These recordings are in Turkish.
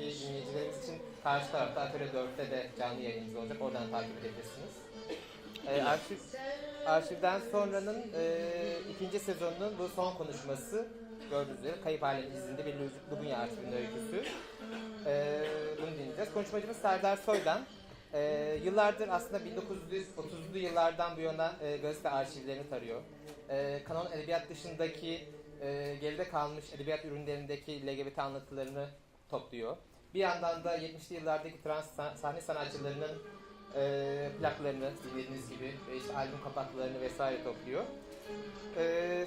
dinleyicilerimiz için karşı tarafta Atölye 4'te de canlı yayınımız olacak. Oradan takip edebilirsiniz. Arşivden sonranın ikinci sezonunun bu son konuşması gördüğünüz üzere Kayıp Alem dizisinde bir Lubunya arşivinin öyküsü. Bunu dinleyeceğiz. Konuşmacımız Serdar Soydan. Yıllardır aslında 1930'lu yıllardan bu yana gazete arşivlerini tarıyor. Kanon edebiyat dışındaki geride kalmış edebiyat ürünlerindeki LGBT anlatılarını topluyor. Bir yandan da 70'li yıllardaki trans sahne sanatçılarının plaklarını dinlediğiniz gibi işte albüm kapaklarını vesaire topluyor.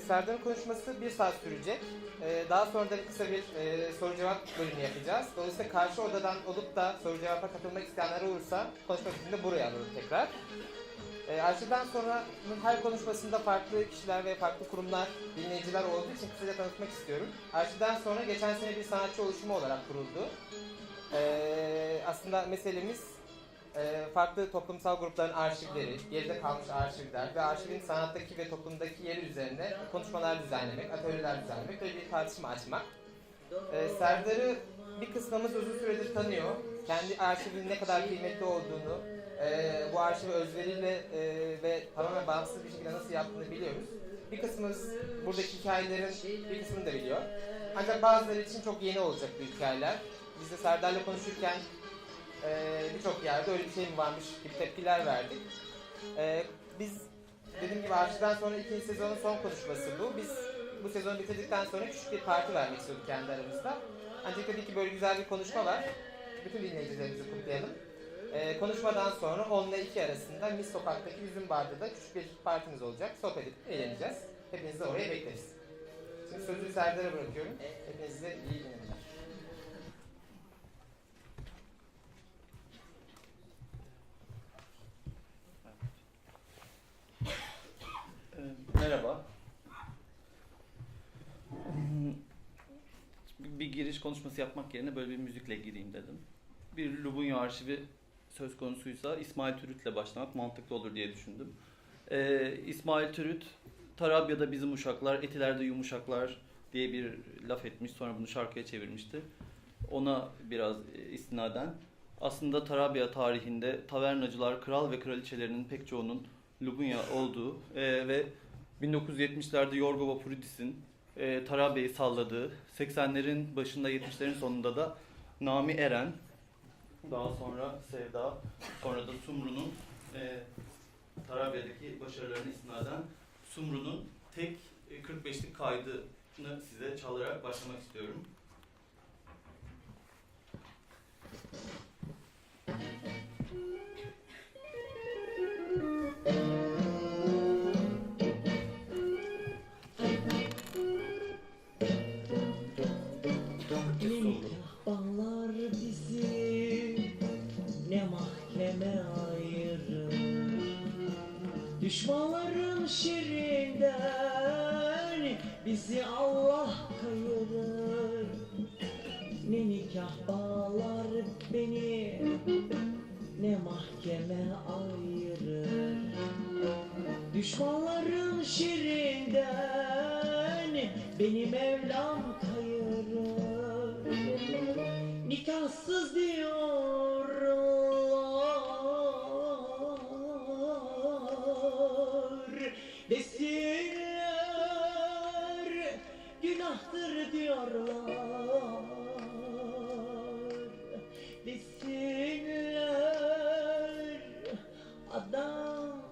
Serdar'ın konuşması 1 saat sürecek. Daha sonra da kısa bir soru cevap bölümü yapacağız. Dolayısıyla karşı odadan olup da soru cevapa katılmak isteyenler olursa konuşma bitiminde buraya alırım tekrar. Arşivden sonranın her konuşmasında farklı kişiler ve farklı kurumlar, dinleyiciler olduğu için kısaca tanıtmak istiyorum. Arşivden sonra geçen sene bir sanatçı oluşumu olarak kuruldu. Aslında meselemiz farklı toplumsal grupların arşivleri, geride kalmış arşivler ve arşivin sanattaki ve toplumdaki yeri üzerine konuşmalar düzenlemek, atölyeler düzenlemek ve bir tartışma açmak. Serdar'ı bir kısmımız uzun süredir tanıyor. Kendi arşivinin ne kadar kıymetli olduğunu, bu arşivi özveriyle ve tamamen bağımsız bir şekilde nasıl yaptığını biliyoruz. Bir kısmımız buradaki hikayelerin bir kısmını da biliyor. Ancak bazıları için çok yeni olacak bu hikayeler. Biz de Serdar'la konuşurken birçok yerde öyle bir şey mi varmış gibi tepkiler verdik. Biz dediğim gibi arşivden sonra ikinci sezonun son konuşması bu. Biz bu sezonu bitirdikten sonra küçük bir parti vermek istiyorduk kendi aramızda. Ancak tabii ki böyle güzel bir konuşma var. Bütün dinleyicilerimizi kutlayalım. Konuşmadan sonra 10 ile 2 arasında Mis Sokak'taki Üzüm Bar'da da küçük bir partimiz olacak. Sohbet edip eğleneceğiz. Hepinizi de oraya bekleriz. Şimdi sözü Serdar'a bırakıyorum. Hepinize iyi dinlemeler. Merhaba. Bir giriş konuşması yapmak yerine böyle bir müzikle gireyim dedim. Bir Lubunya arşivi söz konusuysa İsmail Türüt'le başlamak mantıklı olur diye düşündüm. İsmail Türüt, Tarabya'da bizim uşaklar, Etiler'de yumuşaklar diye bir laf etmiş. Sonra bunu şarkıya çevirmişti. Ona biraz istinaden. Aslında Tarabya tarihinde tavernacılar, kral ve kraliçelerinin pek çoğunun Lubunya olduğu ve 1970'lerde Yorgo Vapuridis'in Tarabya'yı salladığı, 80'lerin başında 70'lerin sonunda da Nami Eren, daha sonra Sevda, sonra da Sumru'nun Tarabya'daki başarılarına istinaden Sumru'nun tek 45'lik kaydını size çalarak başlamak istiyorum. Bağlar bizi ne mahkeme ayırır, düşmanların şerrinden bizi Allah kayırır. Ne nikah bağlar beni ne mahkeme ayırır, düşmanların şerrinden beni Mevlam kayırır. Nikahsız diyorlar, desinler, günahtır diyorlar, desinler, adam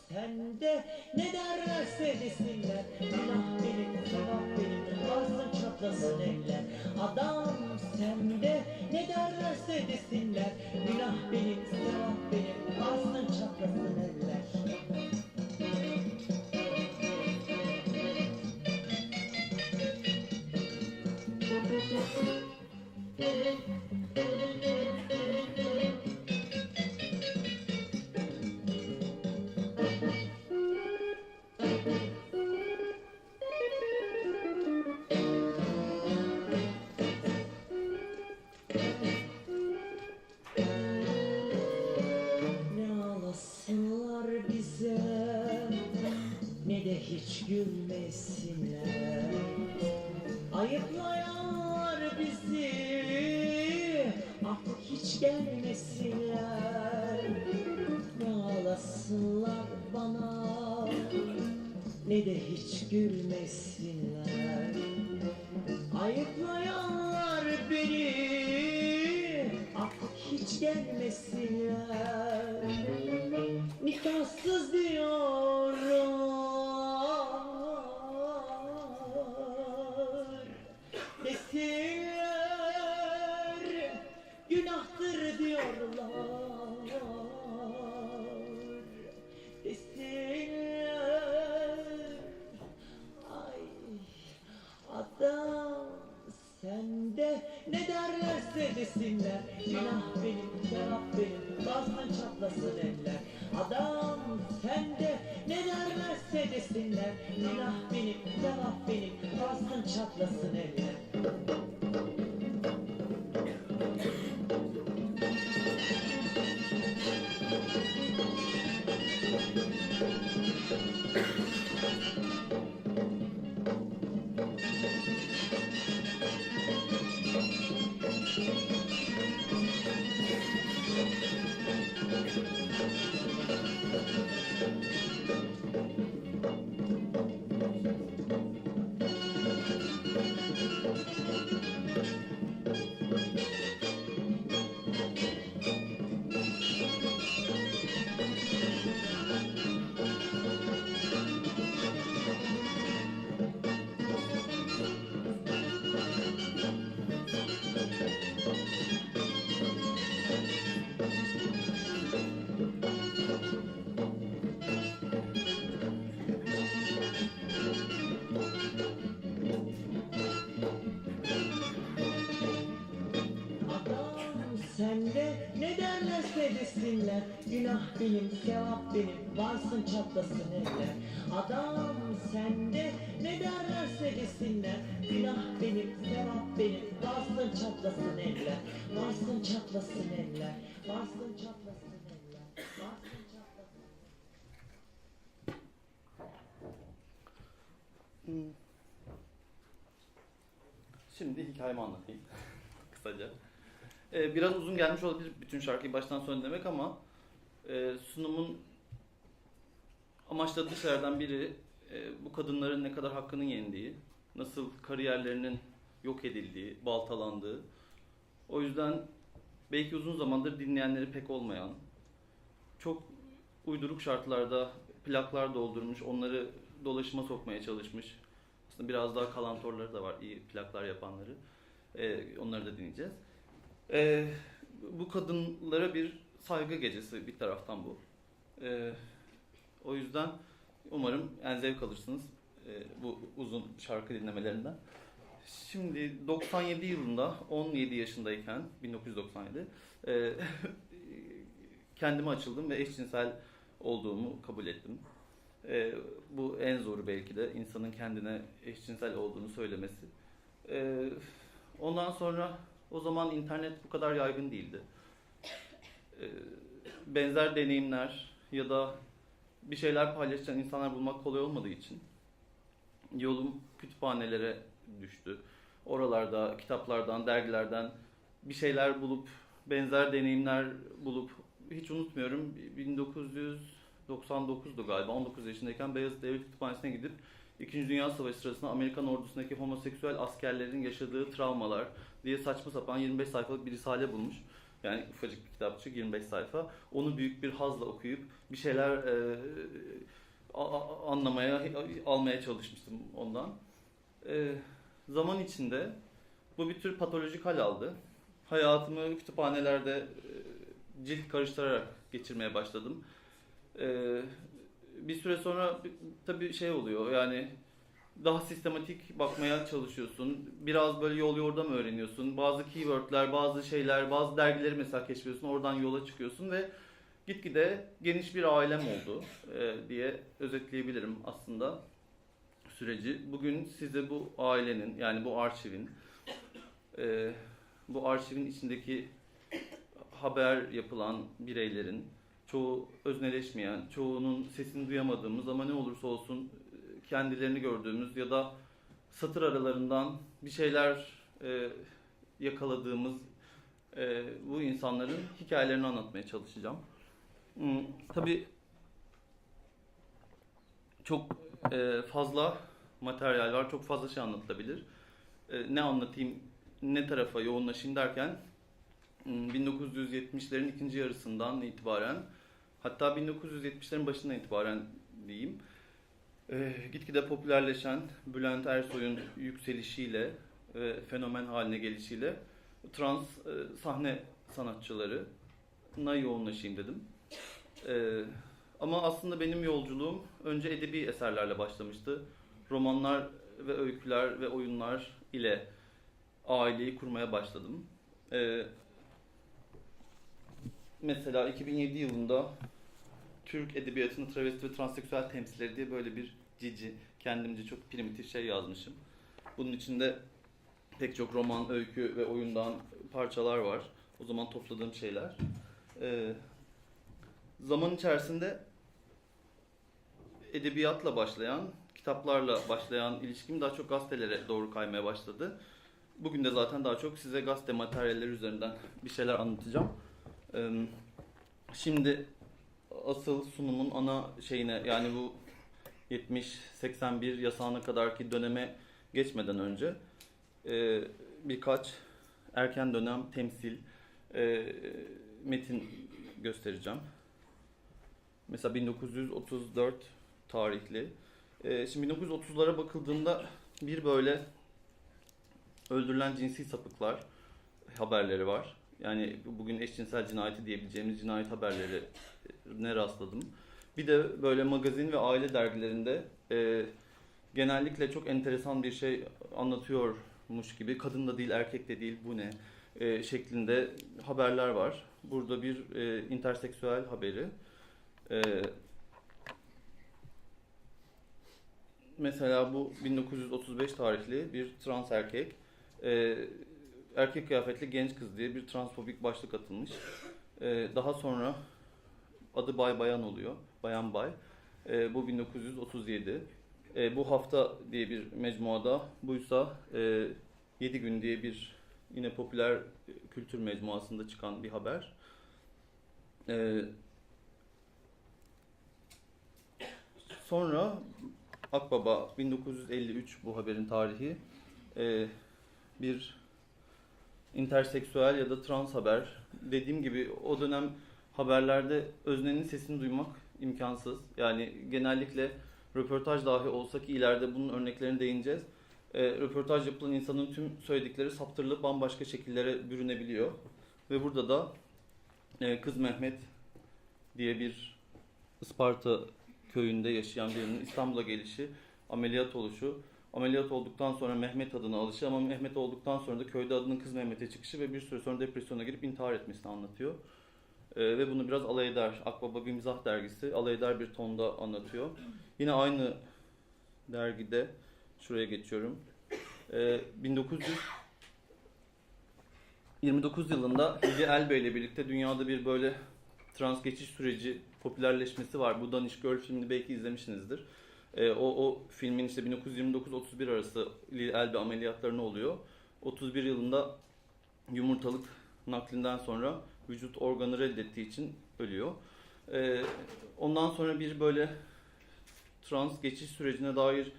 sende ne derlerse desinler, günah benim, sevap benim, varsın çatlasın eller. Adam sende ne derlerse desinler, günah benim, sevap benim, varsın çatlasın eller. Hiç gülmesinler, ayıplayanlar bizi gelmesinler. Ne ağlasınlar bana, ne de hiç gülmesinler. Ayıplayanlar beni, ah hiç gelmesinler. Nikahsız diyorlar, desinler, günahtır diyorlar, desinler. Ay adam sende, ne derlerse desinler. Günah benim, sevap benim, bazen çatlasın eller. Adam sende, ne derlerse desinler. Günah benim, sevap benim, bazen çatlasın eller. Adam sende, ne derlerse desinler. Günah benim, sevap benim, varsın çatlasın eller. Adam sende, ne derlerse desinler. Günah benim, sevap benim, varsın çatlasın eller. Varsın çatlasın eller, varsın çatlasın eller, varsın çatlasın. Şimdi hikayemi anlatayım kısaca. Biraz uzun gelmiş olabilir bütün şarkıyı baştan sona dinlemek ama sunumun amaçladığı şeylerden biri bu kadınların ne kadar hakkının yendiği, nasıl kariyerlerinin yok edildiği, baltalandığı. O yüzden belki uzun zamandır dinleyenleri pek olmayan, çok uyduruk şartlarda plaklar doldurmuş, onları dolaşıma sokmaya çalışmış. Aslında biraz daha kalantorları da var, iyi plaklar yapanları. Onları da dinleyeceğiz. Bu kadınlara bir saygı gecesi bir taraftan bu. O yüzden umarım yani zevk alırsınız bu uzun şarkı dinlemelerinden. Şimdi 97 yılında 17 yaşındayken 1997 kendime açıldım ve eşcinsel olduğumu kabul ettim. Bu en zoru belki de insanın kendine eşcinsel olduğunu söylemesi. Ondan sonra o zaman internet bu kadar yaygın değildi. Benzer deneyimler ya da bir şeyler paylaşan insanlar bulmak kolay olmadığı için yolum kütüphanelere düştü. Oralarda, kitaplardan, dergilerden bir şeyler bulup, benzer deneyimler bulup, hiç unutmuyorum 1999'du galiba, 19 yaşındayken Beyazıt Devlet Kütüphanesi'ne gidip İkinci Dünya Savaşı sırasında Amerikan ordusundaki homoseksüel askerlerin yaşadığı travmalar diye saçma sapan 25 sayfalık bir risale bulmuş. Yani ufacık bir kitapçık, 25 sayfa. Onu büyük bir hazla okuyup bir şeyler anlamaya, almaya çalışmıştım ondan. Zaman içinde bu bir tür patolojik hal aldı. Hayatımı kütüphanelerde cilt karıştırarak geçirmeye başladım. Bir süre sonra tabii şey oluyor, yani daha sistematik bakmaya çalışıyorsun. Biraz böyle yol yordam öğreniyorsun. Bazı keywordler, bazı şeyler, bazı dergileri mesela keşfediyorsun. Oradan yola çıkıyorsun ve gitgide geniş bir ailem oldu diye özetleyebilirim aslında süreci. Bugün size bu ailenin, yani bu arşivin içindeki haber yapılan bireylerin, çoğu özneleşmeyen, çoğunun sesini duyamadığımız ama ne olursa olsun kendilerini gördüğümüz ya da satır aralarından bir şeyler yakaladığımız Bu insanların hikayelerini anlatmaya çalışacağım. Tabii çok fazla materyal var, çok fazla şey anlatılabilir. Ne anlatayım, ne tarafa yoğunlaşayım derken 1970'lerin ikinci yarısından itibaren, hatta 1970'lerin başından itibaren diyeyim, gitgide popülerleşen Bülent Ersoy'un yükselişiyle ve fenomen haline gelişiyle trans sahne sanatçılarına yoğunlaşayım dedim. Ama aslında benim yolculuğum önce edebi eserlerle başlamıştı. Romanlar ve öyküler ve oyunlar ile aileyi kurmaya başladım. Mesela 2007 yılında Türk Edebiyatı'nın travesti ve transseksüel temsilleri diye böyle bir cici, kendimce çok primitif şey yazmışım. Bunun içinde pek çok roman, öykü ve oyundan parçalar var. O zaman topladığım şeyler. Zaman içerisinde edebiyatla başlayan, kitaplarla başlayan ilişkim daha çok gazetelere doğru kaymaya başladı. Bugün de zaten daha çok size gazete materyalleri üzerinden bir şeyler anlatacağım. Şimdi asıl sunumun ana şeyine, yani bu 70-81 yasağına kadarki döneme geçmeden önce birkaç erken dönem temsil metin göstereceğim. Mesela 1934 tarihli. Şimdi 1930'lara bakıldığında bir böyle öldürülen cinsi sapıklar haberleri var. Yani bugün eşcinsel cinayeti diyebileceğimiz cinayet haberlerine rastladım. Bir de böyle magazin ve aile dergilerinde genellikle çok enteresan bir şey anlatıyormuş gibi, kadın da değil erkek de değil bu ne şeklinde haberler var. Burada bir interseksüel haberi. Mesela bu 1935 tarihli bir trans erkek, erkek kıyafetli genç kız diye bir transfobik başlık atılmış. Daha sonra adı Bay Bayan oluyor, Bayan Bay. Bu 1937. Bu hafta diye bir mecmuada, buysa 7 gün diye bir yine popüler kültür mecmuasında çıkan bir haber. Sonra Akbaba 1953 bu haberin tarihi, bir interseksüel ya da trans haber. Dediğim gibi o dönem haberlerde öznenin sesini duymak imkansız. Yani genellikle röportaj dahi olsa, ki ileride bunun örneklerine değineceğiz. Röportaj yapılan insanın tüm söyledikleri saptırılıp bambaşka şekillere bürünebiliyor. Ve burada da Kız Mehmet diye bir Isparta köyünde yaşayan birinin İstanbul'a gelişi, ameliyat oluşu, ameliyat olduktan sonra Mehmet adına alışı ama Mehmet olduktan sonra da köyde adının Kız Mehmet'e çıkışı ve bir süre sonra depresyona girip intihar etmesini anlatıyor. Ve bunu biraz alay eder. Akbaba bir mizah dergisi, alay eder bir tonda anlatıyor. Yine aynı dergide, şuraya geçiyorum, 1929 yılında Lili Elbe ile birlikte dünyada bir böyle trans geçiş süreci popülerleşmesi var. Bu Danish Girl filmini belki izlemişsinizdir. O filmin işte 1929-31 arası Lili Elbe ameliyatlarına oluyor. 31 yılında yumurtalık naklinden sonra vücut organı reddettiği için ölüyor. Ondan sonra bir böyle trans geçiş sürecine dair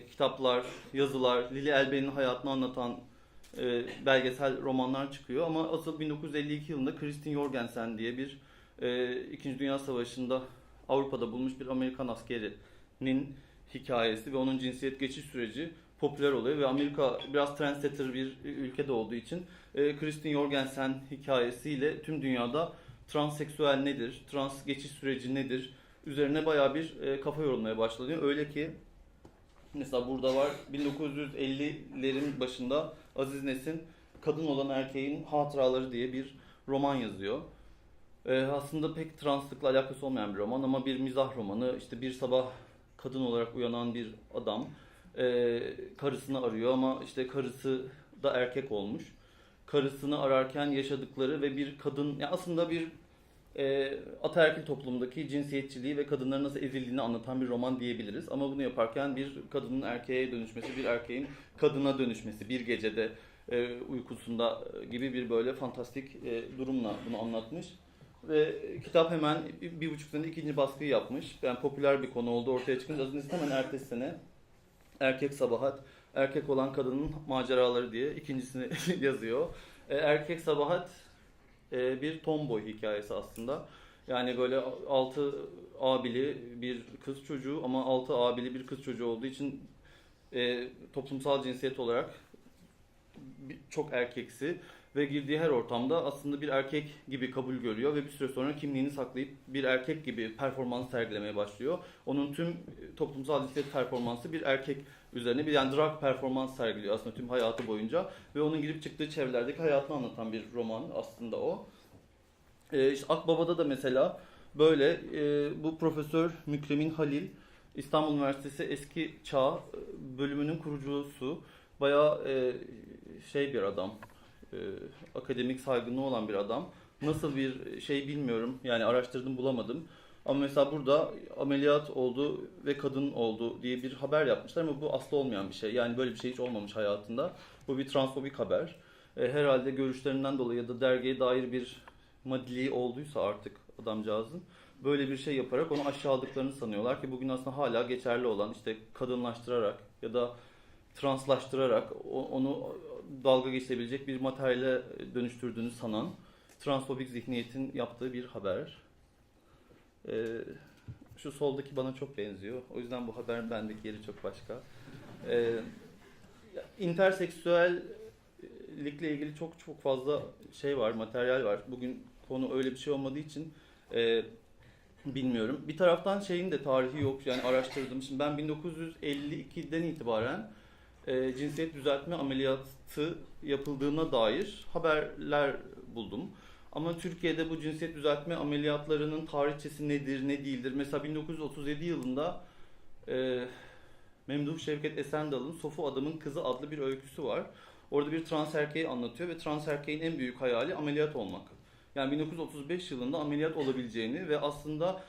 kitaplar, yazılar, Lili Elbe'nin hayatını anlatan belgesel romanlar çıkıyor. Ama asıl 1952 yılında Kristin Jorgensen diye bir İkinci Dünya Savaşı'nda Avrupa'da bulmuş bir Amerikan askerinin hikayesi ve onun cinsiyet geçiş süreci popüler oluyor. Ve Amerika biraz trendsetter bir ülkede olduğu için Kristin Jorgensen hikayesiyle tüm dünyada transseksüel nedir, trans geçiş süreci nedir üzerine bayağı bir kafa yorulmaya başlanıyor. Öyle ki mesela burada var, 1950'lerin başında Aziz Nesin Kadın Olan Erkeğin Hatıraları diye bir roman yazıyor. Aslında pek translıkla alakası olmayan bir roman ama bir mizah romanı. İşte bir sabah kadın olarak uyanan bir adam karısını arıyor ama işte karısı da erkek olmuş. Karısını ararken yaşadıkları ve bir kadın, yani aslında bir ataerkil toplumdaki cinsiyetçiliği ve kadınların nasıl ezildiğini anlatan bir roman diyebiliriz. Ama bunu yaparken bir kadının erkeğe dönüşmesi, bir erkeğin kadına dönüşmesi bir gecede uykusunda gibi bir böyle fantastik durumla bunu anlatmış. Ve kitap hemen 1,5 sene ikinci baskıyı yapmış. Yani popüler bir konu oldu ortaya çıkınca hemen ertesi sene Erkek Sabahat, Erkek olan kadının maceraları diye ikincisini yazıyor. Erkek Sabahat bir tomboy hikayesi aslında. Yani böyle 6 abili bir kız çocuğu ama 6 abili bir kız çocuğu olduğu için toplumsal cinsiyet olarak çok erkeksi ve girdiği her ortamda aslında bir erkek gibi kabul görüyor ve bir süre sonra kimliğini saklayıp bir erkek gibi performans sergilemeye başlıyor. Onun tüm toplumsal cinsiyet performansı bir erkek üzerine bir yani drag performans sergiliyor aslında tüm hayatı boyunca ve onun girip çıktığı çevrelerdeki hayatını anlatan bir roman aslında o. İşte Akbaba'da da mesela böyle bu Profesör Mükremin Halil İstanbul Üniversitesi Eski Çağ bölümünün kurucusu bayağı bir adam. Akademik saygınlığı olan bir adam. Nasıl bir şey bilmiyorum. Yani araştırdım bulamadım. Ama mesela burada ameliyat oldu ve kadın oldu diye bir haber yapmışlar ama bu aslı olmayan bir şey. Yani böyle bir şey hiç olmamış hayatında. Bu bir transfobik haber. Herhalde görüşlerinden dolayı ya da dergiye dair bir madiliği olduysa artık adamcağızın böyle bir şey yaparak onu aşağıladıklarını sanıyorlar ki bugün aslında hala geçerli olan işte kadınlaştırarak ya da translaştırarak onu dalga geçebilecek bir materyale dönüştürdüğünü sanan transfobik zihniyetin yaptığı bir haber. Şu soldaki bana çok benziyor. O yüzden bu haberin bendeki yeri çok başka. İnterseksüellikle ilgili çok fazla şey var, materyal var. Bugün konu öyle bir şey olmadığı için bilmiyorum. Bir taraftan şeyin de tarihi yok. Yani araştırdım. Şimdi ben 1952'den itibaren cinsiyet düzeltme ameliyatı yapıldığına dair haberler buldum. Ama Türkiye'de bu cinsiyet düzeltme ameliyatlarının tarihçesi nedir, ne değildir? Mesela 1937 yılında Memduh Şevket Esendal'ın Sofu Adamın Kızı adlı bir öyküsü var. Orada bir trans erkeği anlatıyor ve trans erkeğin en büyük hayali ameliyat olmak. Yani 1935 yılında ameliyat olabileceğini ve aslında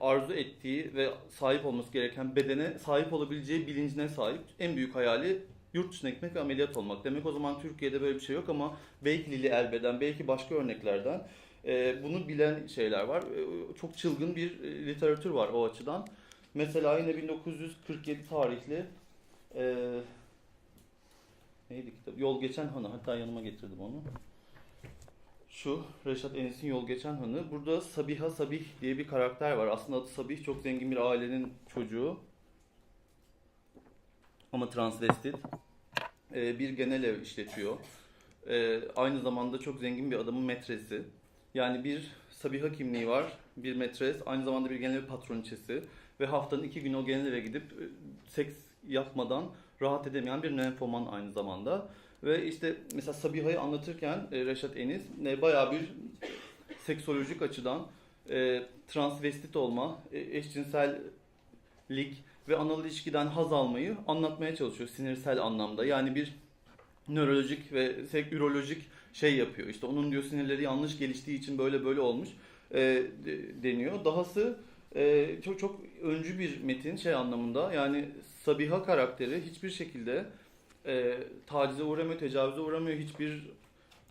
arzu ettiği ve sahip olması gereken bedene sahip olabileceği bilincine sahip en büyük hayali yurt dışına gitmek ve ameliyat olmak. Demek o zaman Türkiye'de böyle bir şey yok ama belki Lili Elbe'den, belki başka örneklerden bunu bilen şeyler var. Çok çılgın bir literatür var o açıdan. Mesela yine 1947 tarihli neydi kitap? Yol Geçen Hanı. Hatta yanıma getirdim onu. Şu Reşat Enis'in Yol Geçen Hanı. Burada Sabiha Sabih diye bir karakter var. Aslında adı Sabih. Çok zengin bir ailenin çocuğu. Ama transvestit. Bir genel ev işletiyor. Aynı zamanda çok zengin bir adamın metresi. Yani bir Sabiha kimliği var. Bir metres. Aynı zamanda bir genel ev patroniçesi. Ve haftanın 2 günü o genel eve gidip seks yapmadan rahat edemeyen bir nymfoman aynı zamanda. Ve işte mesela Sabiha'yı anlatırken Reşat Enis bayağı bir seksolojik açıdan transvestit olma, eşcinsellik ve anal ilişkiden haz almayı anlatmaya çalışıyor sinirsel anlamda. Yani bir nörolojik ve ürolojik şey yapıyor. İşte onun diyor sinirleri yanlış geliştiği için böyle olmuş deniyor. Dahası çok öncü bir metin şey anlamında. Yani Sabiha karakteri hiçbir şekilde tacize uğramıyor, tecavüze uğramıyor, hiçbir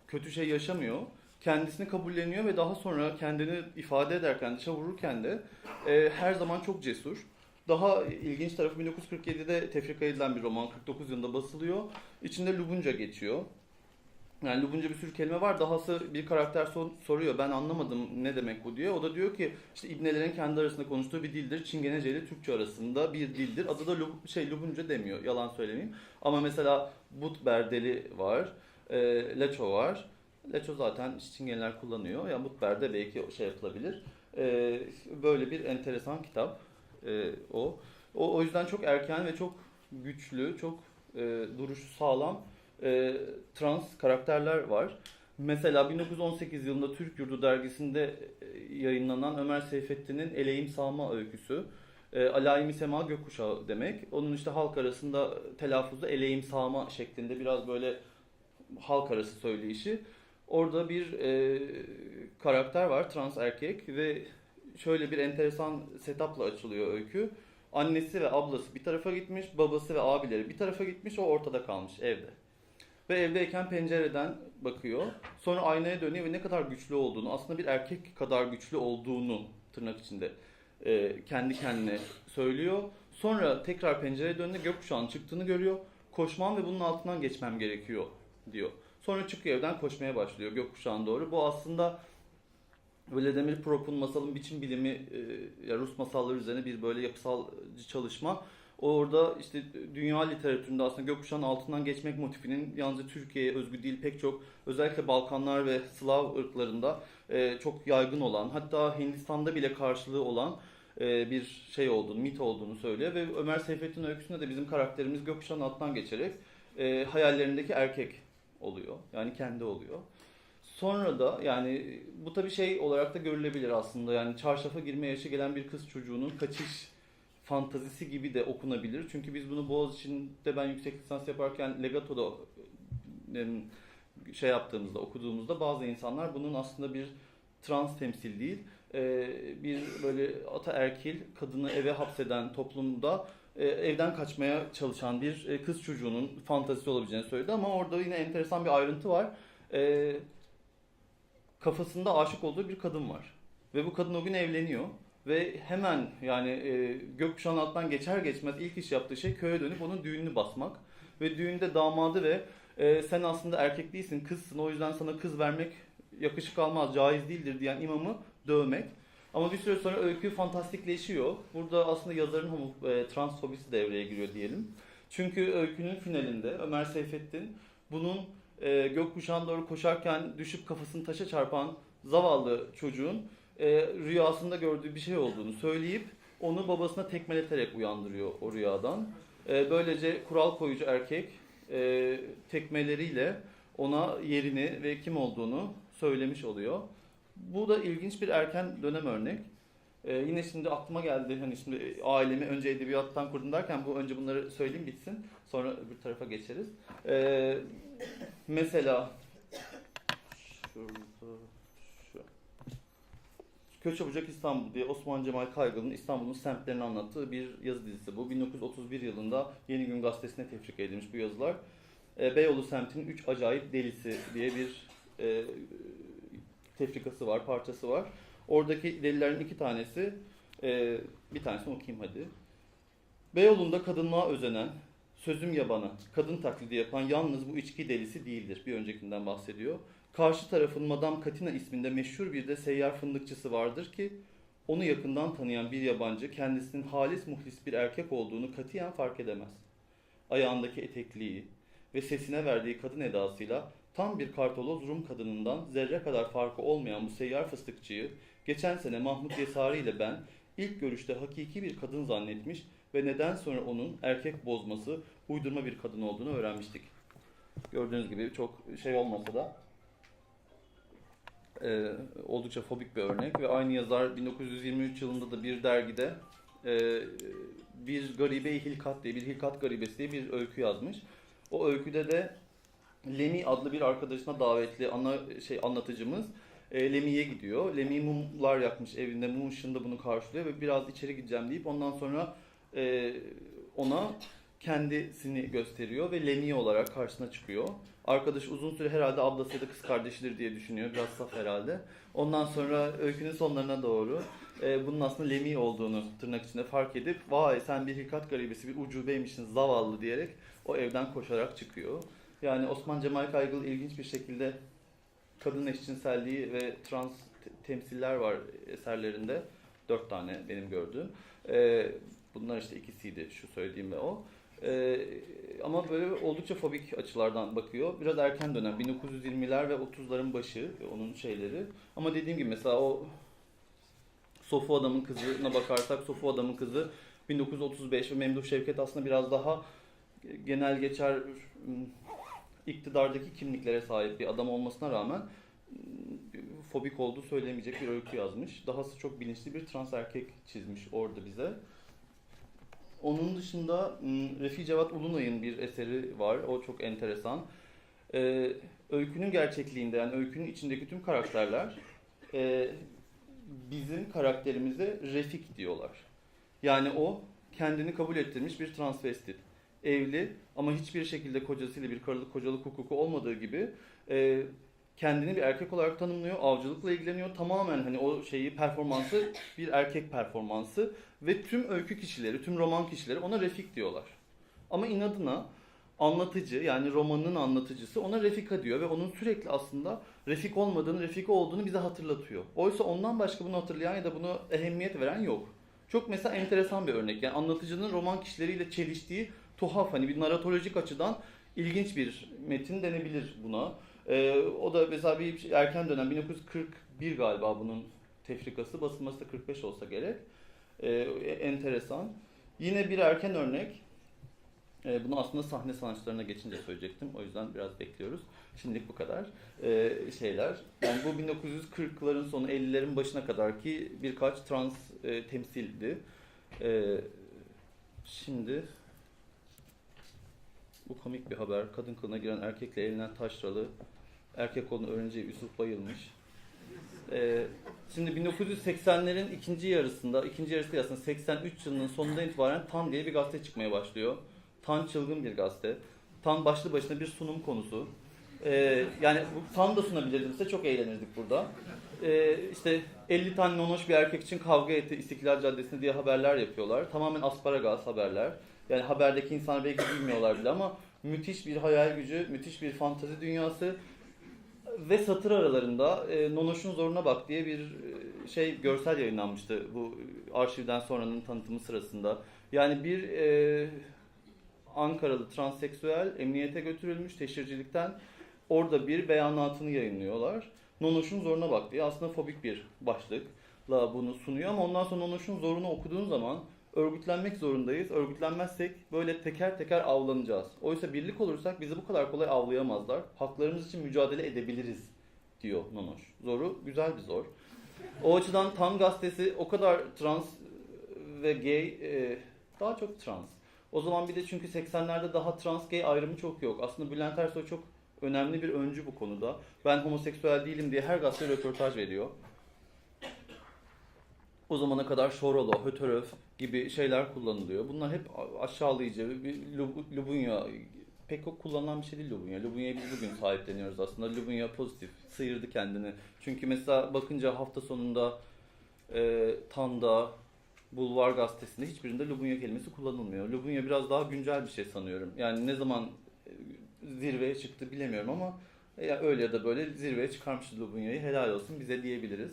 kötü şey yaşamıyor. Kendisini kabulleniyor ve daha sonra kendini ifade ederken, dışa vururken de her zaman çok cesur. Daha ilginç tarafı 1947'de tefrika edilen bir roman, 49 yılında basılıyor. İçinde Lubunca geçiyor. Yani Lubunca bir sürü kelime var. Dahası bir karakter soruyor, ben anlamadım ne demek bu diyor. O da diyor ki işte İbnelerin kendi arasında konuştuğu bir dildir. Çingenece ile Türkçe arasında bir dildir. Adı da Lubunca demiyor, yalan söylemeyeyim. Ama mesela Butberdeli var, Leço var. Leço zaten Çingeneler kullanıyor. Yani Butberde belki şey yapılabilir. Böyle bir enteresan kitap o. O yüzden çok erken ve çok güçlü, çok duruşu sağlam trans karakterler var. Mesela 1918 yılında Türk Yurdu dergisinde yayınlanan Ömer Seyfettin'in Eleğim Sağma öyküsü. Alayimi Sema gökkuşağı demek. Onun işte halk arasında telaffuzu Eleğim Sağma şeklinde biraz böyle halk arası söyleyişi. Orada bir karakter var, trans erkek ve şöyle bir enteresan setupla açılıyor öykü. Annesi ve ablası bir tarafa gitmiş, babası ve abileri bir tarafa gitmiş, o ortada kalmış evde. Ve evdeyken pencereden bakıyor. Sonra aynaya dönüyor ve ne kadar güçlü olduğunu, aslında bir erkek kadar güçlü olduğunu tırnak içinde kendi kendine söylüyor. Sonra tekrar pencereye döndüğünde gökkuşağının çıktığını görüyor. Koşmam ve bunun altından geçmem gerekiyor diyor. Sonra çıkıyor evden, koşmaya başlıyor gökkuşağına doğru. Bu aslında Vladimir Prop'un Masalın Biçim Bilimi, ya Rus masalları üzerine bir böyle yapısal çalışma. Orada işte dünya literatüründe aslında gökkuşağının altından geçmek motifinin yalnızca Türkiye'ye özgü değil, pek çok özellikle Balkanlar ve Slav ırklarında çok yaygın olan, hatta Hindistan'da bile karşılığı olan bir şey olduğunu, mit olduğunu söylüyor. Ve Ömer Seyfettin öyküsünde de bizim karakterimiz gökkuşağının altından geçerek hayallerindeki erkek oluyor. Yani kendi oluyor. Sonra da yani bu tabii şey olarak da görülebilir aslında. Yani çarşafa girme yaşı gelen bir kız çocuğunun kaçış fantazisi gibi de okunabilir. Çünkü biz bunu Boğaziçi'nde ben yüksek lisans yaparken Legato'da şey yaptığımızda, okuduğumuzda bazı insanlar bunun aslında bir trans temsil değil, bir böyle ataerkil, kadını eve hapseden toplumda evden kaçmaya çalışan bir kız çocuğunun fantazisi olabileceğini söyledi. Ama orada yine enteresan bir ayrıntı var. Kafasında aşık olduğu bir kadın var. Ve bu kadın o gün evleniyor. Ve hemen yani gökkuşağının altından geçer geçmez ilk iş yaptığı şey köye dönüp onun düğününü basmak. Ve düğünde damadı ve sen aslında erkek değilsin, kızsın, o yüzden sana kız vermek yakışık almaz, caiz değildir diyen imamı dövmek. Ama bir süre sonra öykü fantastikleşiyor. Burada aslında yazarın transfobisi devreye giriyor diyelim. Çünkü öykünün finalinde Ömer Seyfettin bunun gökkuşağına doğru koşarken düşüp kafasını taşa çarpan zavallı çocuğun rüyasında gördüğü bir şey olduğunu söyleyip onu babasına tekmeleterek uyandırıyor o rüyadan. Böylece kural koyucu erkek tekmeleriyle ona yerini ve kim olduğunu söylemiş oluyor. Bu da ilginç bir erken dönem örnek. Yine şimdi aklıma geldi, hani şimdi ailemi önce edebiyattan kurdum derken önce bunları söyleyeyim bitsin. Sonra öbür tarafa geçeriz. Mesela Köç Çabucak İstanbul diye Osman Cemal Kaygılı'nın İstanbul'un semtlerini anlattığı bir yazı dizisi bu. 1931 yılında Yeni Gün Gazetesi'ne tefrik edilmiş bu yazılar. Beyoğlu semtinin 3 acayip delisi diye bir tefrikası var, parçası var. Oradaki delilerin 2 tanesi, bir tanesini okuyayım hadi. Beyoğlu'nda kadınlığa özenen, sözüm yabana, kadın taklidi yapan yalnız bu içki delisi değildir. Bir öncekinden bahsediyor. Karşı tarafın Madame Katina isminde meşhur bir de seyyar fındıkçısı vardır ki onu yakından tanıyan bir yabancı kendisinin halis muhlis bir erkek olduğunu katiyen fark edemez. Ayağındaki etekliği ve sesine verdiği kadın edasıyla tam bir kartoloz Rum kadınından zerre kadar farkı olmayan bu seyyar fıstıkçıyı geçen sene Mahmut Yesari ile ben ilk görüşte hakiki bir kadın zannetmiş ve neden sonra onun erkek bozması uydurma bir kadın olduğunu öğrenmiştik. Gördüğünüz gibi çok şey olmasa da oldukça fobik bir örnek ve aynı yazar 1923 yılında da bir dergide bir garibe-i hilkat diye, bir hilkat garibesi diye bir öykü yazmış. O öyküde de Lemi adlı bir arkadaşına davetli anlatıcımız Lemi'ye gidiyor. Lemi mumlar yakmış evinde, mum ışığında bunu karşılıyor ve biraz içeri gideceğim deyip ondan sonra ona kendisini gösteriyor ve Lemi olarak karşısına çıkıyor. Arkadaş uzun süre herhalde ablası ya da kız kardeşidir diye düşünüyor. Biraz saf herhalde. Ondan sonra öykünün sonlarına doğru bunun aslında Lemi olduğunu tırnak içinde fark edip vay sen bir hilkat garibesi, bir ucubeymişsin zavallı diyerek o evden koşarak çıkıyor. Yani Osman Cemal Kaygılı ilginç bir şekilde kadın eşcinselliği ve trans temsiller var eserlerinde. 4 tane benim gördüğüm. Bunlar işte ikisiydi şu söylediğim ve o. Ama böyle oldukça fobik açılardan bakıyor. Biraz erken dönem 1920'ler ve 30'ların başı onun şeyleri. Ama dediğim gibi mesela o Sofu Adamın Kızı'na bakarsak Sofu Adamın Kızı 1935 ve Memduh Şevket aslında biraz daha genel geçer iktidardaki kimliklere sahip bir adam olmasına rağmen fobik olduğu söylemeyecek bir öykü yazmış. Dahası çok bilinçli bir trans erkek çizmiş orada bize. Onun dışında Refi Cevat Ulunay'ın bir eseri var. O çok enteresan. Öykünün gerçekliğinde, yani öykünün içindeki tüm karakterler bizim karakterimize Refik diyorlar. Yani o kendini kabul ettirmiş bir transvestit. evli ama hiçbir şekilde kocasıyla bir karılık kocalık hukuku olmadığı gibi e, kendini bir erkek olarak tanımlıyor, avcılıkla ilgileniyor. Tamamen hani o şeyi performansı bir erkek performansı ve tüm öykü kişileri, tüm roman kişileri ona Refik diyorlar. Ama inadına anlatıcı yani romanın anlatıcısı ona Refika diyor ve onun sürekli aslında Refik olmadığını, Refika olduğunu bize hatırlatıyor. Oysa ondan başka bunu hatırlayan ya da bunu ehemmiyet veren yok. Çok mesela enteresan bir örnek. Yani anlatıcının roman kişileriyle çeliştiği tuhaf hani bir naratolojik açıdan ilginç bir metin denebilir buna. O da mesela bir erken dönem 1941 galiba bunun tefrikası basılması da 45 olsa gerek. Enteresan. Yine bir erken örnek. Bunu aslında sahne sanatçılarına geçince söyleyecektim. O yüzden biraz bekliyoruz. Şimdilik bu kadar şeyler. Yani bu 1940'ların sonu 50'lerin başına kadar ki birkaç trans temsildi. Şimdi bu komik bir haber. Kadın kılığına giren erkekle eğlenen taşralı. Erkek olduğunu öğrenince Yusuf bayılmış. Şimdi 1980'lerin ikinci yarısı değil aslında 83 yılının sonundan itibaren Tan diye bir gazete çıkmaya başlıyor. Tan çılgın bir gazete. Tan başlı başına bir sunum konusu. Yani bu Tan da sunabilirdim size, çok eğlenirdik burada. İşte 50 tane nonoş bir erkek için kavga etti İstiklal Caddesi'nde diye haberler yapıyorlar. Tamamen asparagas haberler. Yani haberdeki insanlar belki bilmiyorlar bile ama müthiş bir hayal gücü, müthiş bir fantezi dünyası. Ve satır aralarında Nonoş'un Zoruna Bak diye bir görsel yayınlanmıştı bu arşivden sonranın tanıtımı sırasında. Yani bir Ankaralı transseksüel emniyete götürülmüş teşhircilikten, orada bir beyanatını yayınlıyorlar. Nonoş'un Zoruna Bak diye aslında fobik bir başlıkla bunu sunuyor ama ondan sonra Nonoş'un Zorunu okuduğun zaman örgütlenmek zorundayız. Örgütlenmezsek böyle teker teker avlanacağız. Oysa birlik olursak bizi bu kadar kolay avlayamazlar. Haklarımız için mücadele edebiliriz diyor Nonoş. Zoru güzel bir zor. O açıdan Tan gazetesi o kadar trans ve gay, daha çok trans. O zaman bir de çünkü 80'lerde daha trans gay ayrımı çok yok. Aslında Bülent Ersoy çok önemli bir öncü bu konuda. Ben homoseksüel değilim diye her gazete röportaj veriyor. O zamana kadar şorolo, hötöröf gibi şeyler kullanılıyor. Bunlar hep aşağılayıcı. Lubunya, pek o kullanılan bir şey değil Lubunya. Lubunya'yı biz bugün sahipleniyoruz aslında. Lubunya pozitif, sıyırdı kendini. Çünkü mesela bakınca hafta sonunda Tan'da, Bulvar gazetesinde hiçbirinde Lubunya kelimesi kullanılmıyor. Lubunya biraz daha güncel bir şey sanıyorum. Yani ne zaman zirveye çıktı bilemiyorum ama öyle ya da böyle zirveye çıkarmışız Lubunya'yı. Helal olsun bize diyebiliriz.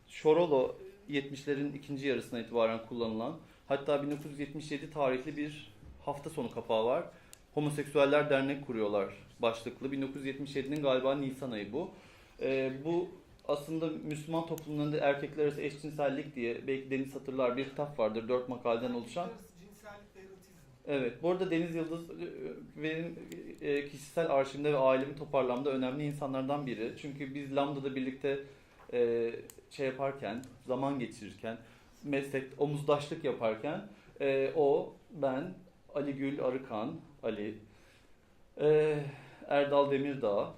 Şorolo 70'lerin ikinci yarısına itibaren kullanılan, hatta 1977 tarihli bir hafta sonu kapağı var. Homoseksüeller dernek kuruyorlar başlıklı. 1977'nin galiba Nisan ayı bu. Bu aslında Müslüman toplumlarında erkekler arası eşcinsellik diye, belki Deniz hatırlar, bir kitap vardır 4 makaleden oluşan. Cinsellik ve erotizm. Evet, bu arada Deniz Yıldız benim kişisel arşivimde ve ailemin toparlamda önemli insanlardan biri. Çünkü biz Lambda'da birlikte yaparken, zaman geçirirken, meslek, omuzdaşlık yaparken o, ben, Ali Gül Arıkan, Ali, Erdal Demirdağ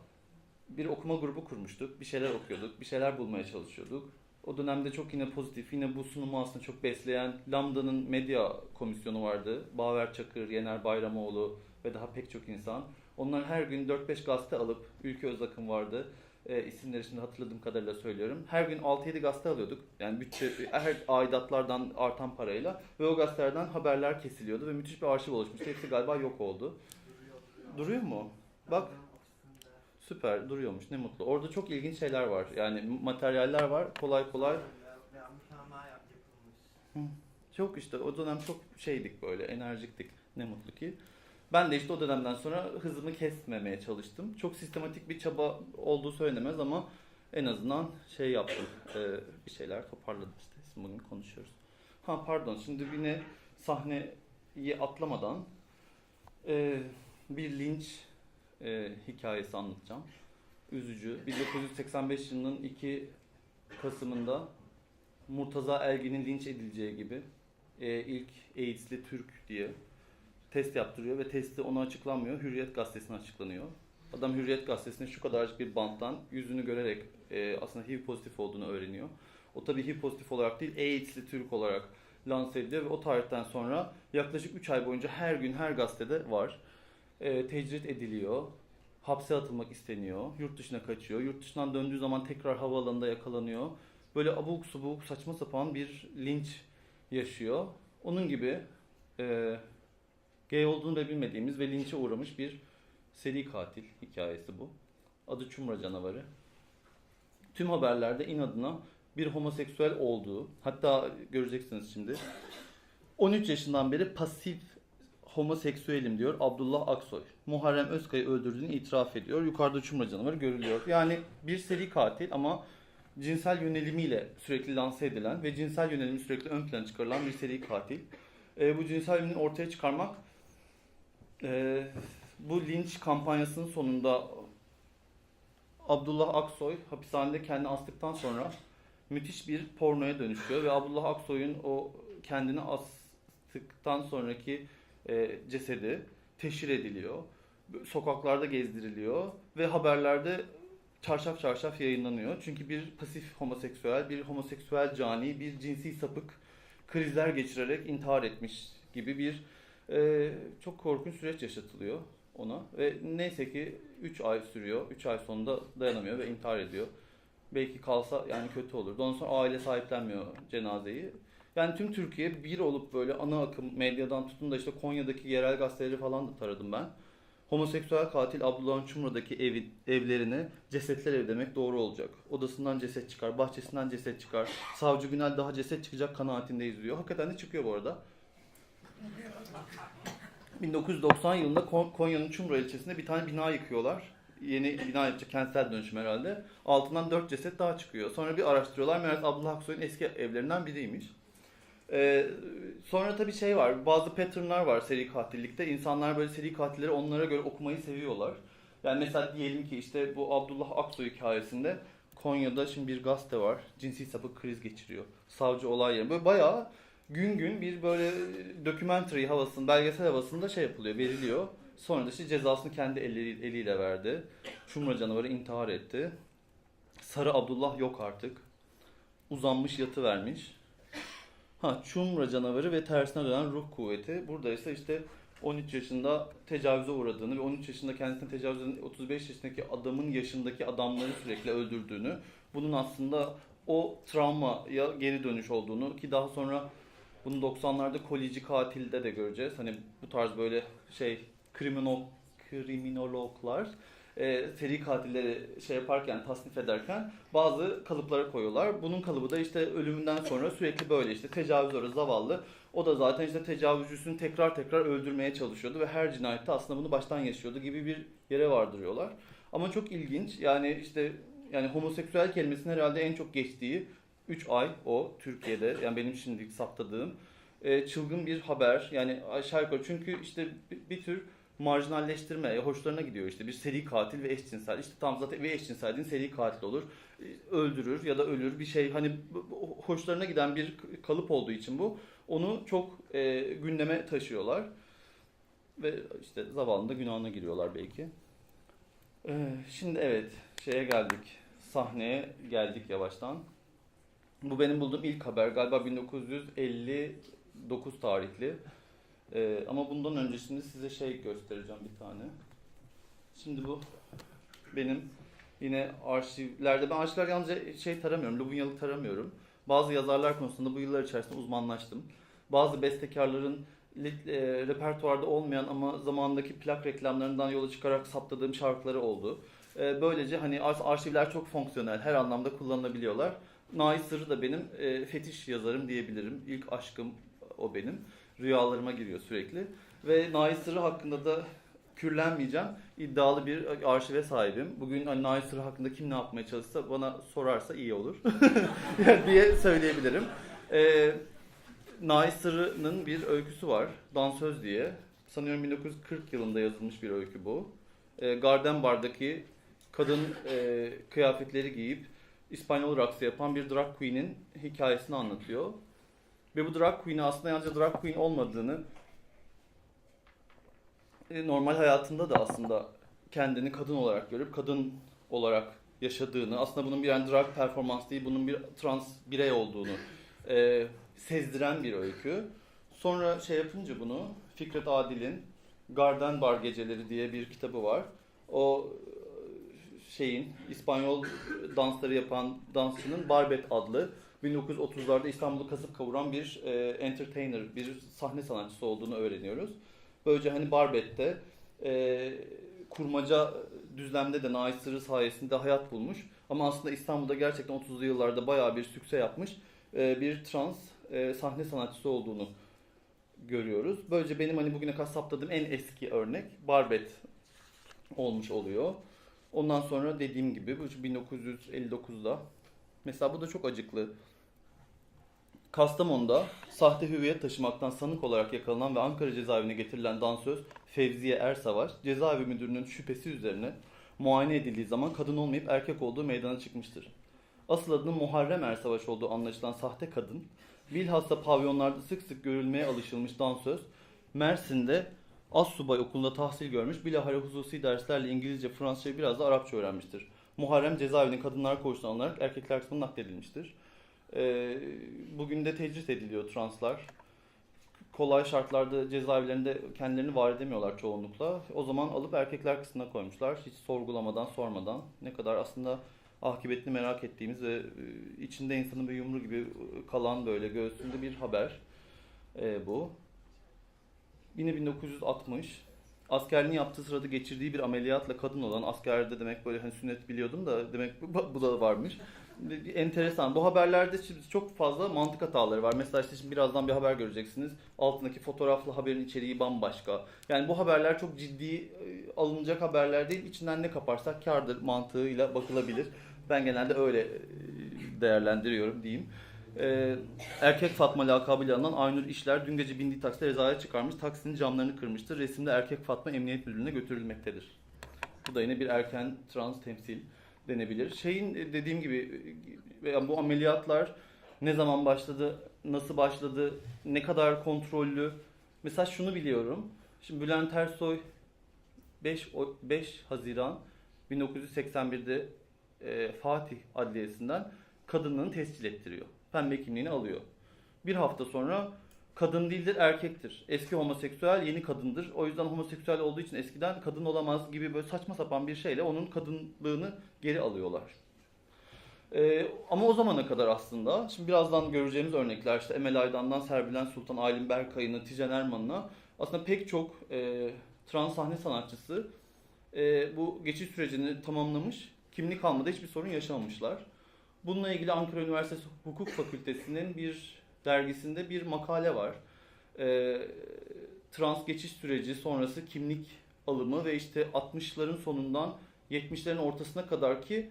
bir okuma grubu kurmuştuk. Bir şeyler okuyorduk, bir şeyler bulmaya çalışıyorduk. O dönemde çok yine pozitif, yine bu sunumu aslında çok besleyen Lambda'nın medya komisyonu vardı. Baver Çakır, Yener Bayramoğlu ve daha pek çok insan. Onlar her gün 4-5 gazete alıp, Ülke Özakın vardı. İsimleri şimdi hatırladığım kadarıyla söylüyorum. Her gün 6-7 gazete alıyorduk. Yani bütçe, her aidatlardan artan parayla. Ve o gazetelerden haberler kesiliyordu ve müthiş bir arşiv oluşmuştu. Hepsi galiba yok oldu. Duruyor mu? Bak. Süper, duruyormuş. Ne mutlu. Orada çok ilginç şeyler var. Yani materyaller var. Kolay kolay. Çok işte o dönem çok şeydik böyle, enerjiktik. Ne mutlu ki. Ben de işte o dönemden sonra hızımı kesmemeye çalıştım. Çok sistematik bir çaba olduğu söylenemez ama en azından yaptım. Bir şeyler toparladım işte. Şimdi bugün konuşuyoruz. Pardon, şimdi yine sahneyi atlamadan bir linç hikayesi anlatacağım. Üzücü. 1985 yılının 2 Kasım'ında Murtaza Ergin'in linç edileceği gibi ilk AIDS'li Türk diye test yaptırıyor ve testi ona açıklanmıyor. Hürriyet gazetesine açıklanıyor. Adam Hürriyet gazetesine şu kadarcık bir banttan yüzünü görerek aslında HIV pozitif olduğunu öğreniyor. O tabii HIV pozitif olarak değil, AIDS'li Türk olarak lanse ediliyor ve o tarihten sonra yaklaşık 3 ay boyunca her gün her gazetede var. Tecrit ediliyor, hapse atılmak isteniyor, yurt dışına kaçıyor, yurt dışından döndüğü zaman tekrar havaalanında yakalanıyor. Böyle abuk subuk saçma sapan bir linç yaşıyor. Onun gibi gay olduğunu da bilmediğimiz ve linçe uğramış bir seri katil hikayesi bu. Adı Çumra Canavarı. Tüm haberlerde inadına bir homoseksüel olduğu, hatta göreceksiniz şimdi, 13 yaşından beri pasif homoseksüelim diyor Abdullah Aksoy. Muharrem Özkay'ı öldürdüğünü itiraf ediyor. Yukarıda Çumra Canavarı görülüyor. Yani bir seri katil ama cinsel yönelimiyle sürekli lanse edilen ve cinsel yönelimi sürekli ön plana çıkarılan bir seri katil. Bu cinsel yönelimi ortaya çıkarmak bu linç kampanyasının sonunda Abdullah Aksoy hapishanede kendini astıktan sonra müthiş bir pornoya dönüşüyor ve Abdullah Aksoy'un o kendini astıktan sonraki cesedi teşhir ediliyor. Sokaklarda gezdiriliyor ve haberlerde çarşaf çarşaf yayınlanıyor. Çünkü bir pasif homoseksüel, bir homoseksüel cani, bir cinsi sapık krizler geçirerek intihar etmiş gibi bir çok korkunç süreç yaşatılıyor ona. Ve neyse ki 3 ay sürüyor. 3 ay sonunda dayanamıyor ve intihar ediyor. Belki kalsa yani kötü olurdu. Ondan sonra aile sahiplenmiyor cenazeyi. Yani tüm Türkiye bir olup böyle ana akım medyadan tutun da işte Konya'daki yerel gazeteleri falan da taradım ben. Homoseksüel katil Abdullah Çumra'daki evlerine cesetler evi demek doğru olacak. Odasından ceset çıkar, bahçesinden ceset çıkar. Savcı Günel daha ceset çıkacak kanaatindeyiz diyor. Hakikaten de çıkıyor bu arada. 1990 yılında Konya'nın Çumra ilçesinde bir tane bina yıkıyorlar. Yeni bina yapacak, kentsel dönüşüm herhalde. Altından 4 ceset daha çıkıyor. Sonra bir araştırıyorlar. Meğer Abdullah Aksoy'un eski evlerinden biriymiş. Sonra tabii şey var, bazı patternlar var seri katillikte. İnsanlar böyle seri katilleri onlara göre okumayı seviyorlar. Yani mesela diyelim ki işte bu Abdullah Aksoy hikayesinde Konya'da şimdi bir gazete var. Cinsi sapık kriz geçiriyor. Savcı olay yerine. Böyle bayağı gün gün bir böyle documentary havasında, belgesel havasında şey yapılıyor, veriliyor. Sonra da işte cezasını kendi eliyle verdi. Çumra Canavarı intihar etti. Sarı Abdullah yok artık. Uzanmış yatıvermiş. Çumra Canavarı ve tersine dönen ruh kuvveti. Burada ise işte 13 yaşında tecavüze uğradığını ve 13 yaşında kendisine tecavüz eden 35 yaşındaki adamın yaşındaki adamları sürekli öldürdüğünü, bunun aslında o travmaya geri dönüş olduğunu ki daha sonra bunu 90'larda Kolici Katil'de de göreceğiz. Hani bu tarz böyle şey kriminologlar seri katilleri şey yaparken, tasnif ederken bazı kalıplara koyuyorlar. Bunun kalıbı da işte ölümünden sonra sürekli böyle işte tecavüzörü zavallı. O da zaten işte tecavüzcüsünü tekrar tekrar öldürmeye çalışıyordu ve her cinayette aslında bunu baştan yaşıyordu gibi bir yere vardırıyorlar. Ama çok ilginç yani işte yani homoseksüel kelimesinin herhalde en çok geçtiği 3 ay o Türkiye'de yani benim şimdilik saptadığım çılgın bir haber yani aşağı yukarı çünkü işte bir tür marjinalleştirme hoşlarına gidiyor işte bir seri katil ve eşcinsel işte tam zaten ve eşcinsel dediğin seri katil olur öldürür ya da ölür bir şey hani hoşlarına giden bir kalıp olduğu için bu onu çok gündeme taşıyorlar ve işte zavallının da günahına giriyorlar belki. Şimdi evet şeye geldik sahneye geldik yavaştan. Bu benim bulduğum ilk haber galiba 1959 tarihli. Ama bundan önce şimdi size şey göstereceğim bir tane. Şimdi bu benim yine arşivlerde, ben arşivler yalnızca şey taramıyorum, Lubunyalık taramıyorum. Bazı yazarlar konusunda bu yıllar içerisinde uzmanlaştım. Bazı bestekarların repertuarda olmayan ama zamandaki plak reklamlarından yola çıkarak saptadığım şarkıları oldu. Böylece hani arşivler çok fonksiyonel, her anlamda kullanılabiliyorlar. Nait Sırrı da benim fetiş yazarım diyebilirim. İlk aşkım o benim. Rüyalarıma giriyor sürekli. Ve Nait Sırrı hakkında da kürlenmeyeceğim. İddialı bir arşive sahibim. Bugün hani Nait Sırrı hakkında kim ne yapmaya çalışsa bana sorarsa iyi olur diye söyleyebilirim. Nait Sırrı'nın bir öyküsü var. Dansöz diye. Sanıyorum 1940 yılında yazılmış bir öykü bu. Gardenbar'daki kadın kıyafetleri giyip İspanyol raksı yapan bir drag queen'in hikayesini anlatıyor. Ve bu drag queen'i aslında yalnızca drag queen olmadığını normal hayatında da aslında kendini kadın olarak görüp kadın olarak yaşadığını, aslında bunun bir yani drag performans değil, bunun bir trans birey olduğunu sezdiren bir öykü. Sonra şey yapınca bunu Fikret Adil'in Garden Bar Geceleri diye bir kitabı var. O şeyin İspanyol dansları yapan dansçının Barbet adlı 1930'larda İstanbul'u kasıp kavuran bir entertainer, bir sahne sanatçısı olduğunu öğreniyoruz. Böylece hani Barbet'te kurmaca düzlemde de Nait Sırrı sayesinde hayat bulmuş. Ama aslında İstanbul'da gerçekten 30'lu yıllarda bayağı bir sükse yapmış bir trans sahne sanatçısı olduğunu görüyoruz. Böylece benim hani bugüne kadar saptadığım en eski örnek Barbet olmuş oluyor. Ondan sonra dediğim gibi bu 1959'da mesela bu da çok acıklı. Kastamonu'da sahte hüviyet taşımaktan sanık olarak yakalanan ve Ankara cezaevine getirilen dansöz Fevziye Ersavaş, cezaevi müdürünün şüphesi üzerine muayene edildiği zaman kadın olmayıp erkek olduğu meydana çıkmıştır. Asıl adının Muharrem Ersavaş olduğu anlaşılan sahte kadın, bilhassa pavyonlarda sık sık görülmeye alışılmış dansöz, Mersin'de Assubay Okulu'nda tahsil görmüş, bilahare hususi derslerle İngilizce, Fransızca biraz da Arapça öğrenmiştir. Muharrem cezaevinin kadınlar koğuşuna alınarak erkekler kısmına nakledilmiştir. Bugün de tecrit ediliyor translar. Kolay şartlarda cezaevlerinde kendilerini var edemiyorlar çoğunlukla. O zaman alıp erkekler kısmına koymuşlar. Hiç sorgulamadan, sormadan. Ne kadar aslında akıbetini merak ettiğimiz ve içinde insanın bir yumru gibi kalan böyle göğsünde bir haber bu. Yine 1960. Askerliğini yaptığı sırada geçirdiği bir ameliyatla kadın olan, askerde demek böyle hani sünnet biliyordum da demek bu da varmış. Enteresan. Bu haberlerde şimdi çok fazla mantık hataları var. Mesela işte şimdi birazdan bir haber göreceksiniz. Altındaki fotoğraflı haberin içeriği bambaşka. Yani bu haberler çok ciddi alınacak haberler değil. İçinden ne kaparsak kârdır mantığıyla bakılabilir. Ben genelde öyle değerlendiriyorum diyeyim. Erkek Fatma lakabıyla anılan Aynur İşler dün gece bindiği takside rezaya çıkarmış. Taksinin camlarını kırmıştır. Resimde Erkek Fatma Emniyet Müdürlüğü'ne götürülmektedir. Bu da yine bir erken trans temsil denebilir. Şeyin dediğim gibi bu ameliyatlar ne zaman başladı, nasıl başladı, ne kadar kontrollü. Mesela şunu biliyorum. Şimdi Bülent Ersoy 5 Haziran 1981'de Fatih Adliyesi'nden kadınlığını tescil ettiriyor. Pembe kimliğini alıyor. Bir hafta sonra kadın değildir, erkektir. Eski homoseksüel, yeni kadındır. O yüzden homoseksüel olduğu için eskiden kadın olamaz gibi böyle saçma sapan bir şeyle onun kadınlığını geri alıyorlar. Ama o zamana kadar aslında, şimdi birazdan göreceğimiz örnekler işte Emel Aydan'dan Serbilen Sultan, Aylin Berkay'ına, Tijen Erman'ına aslında pek çok trans sahne sanatçısı bu geçiş sürecini tamamlamış, kimlik almada hiçbir sorun yaşamamışlar. Bununla ilgili Ankara Üniversitesi Hukuk Fakültesi'nin bir dergisinde bir makale var. Trans geçiş süreci sonrası kimlik alımı ve işte 60'ların sonundan 70'lerin ortasına kadar ki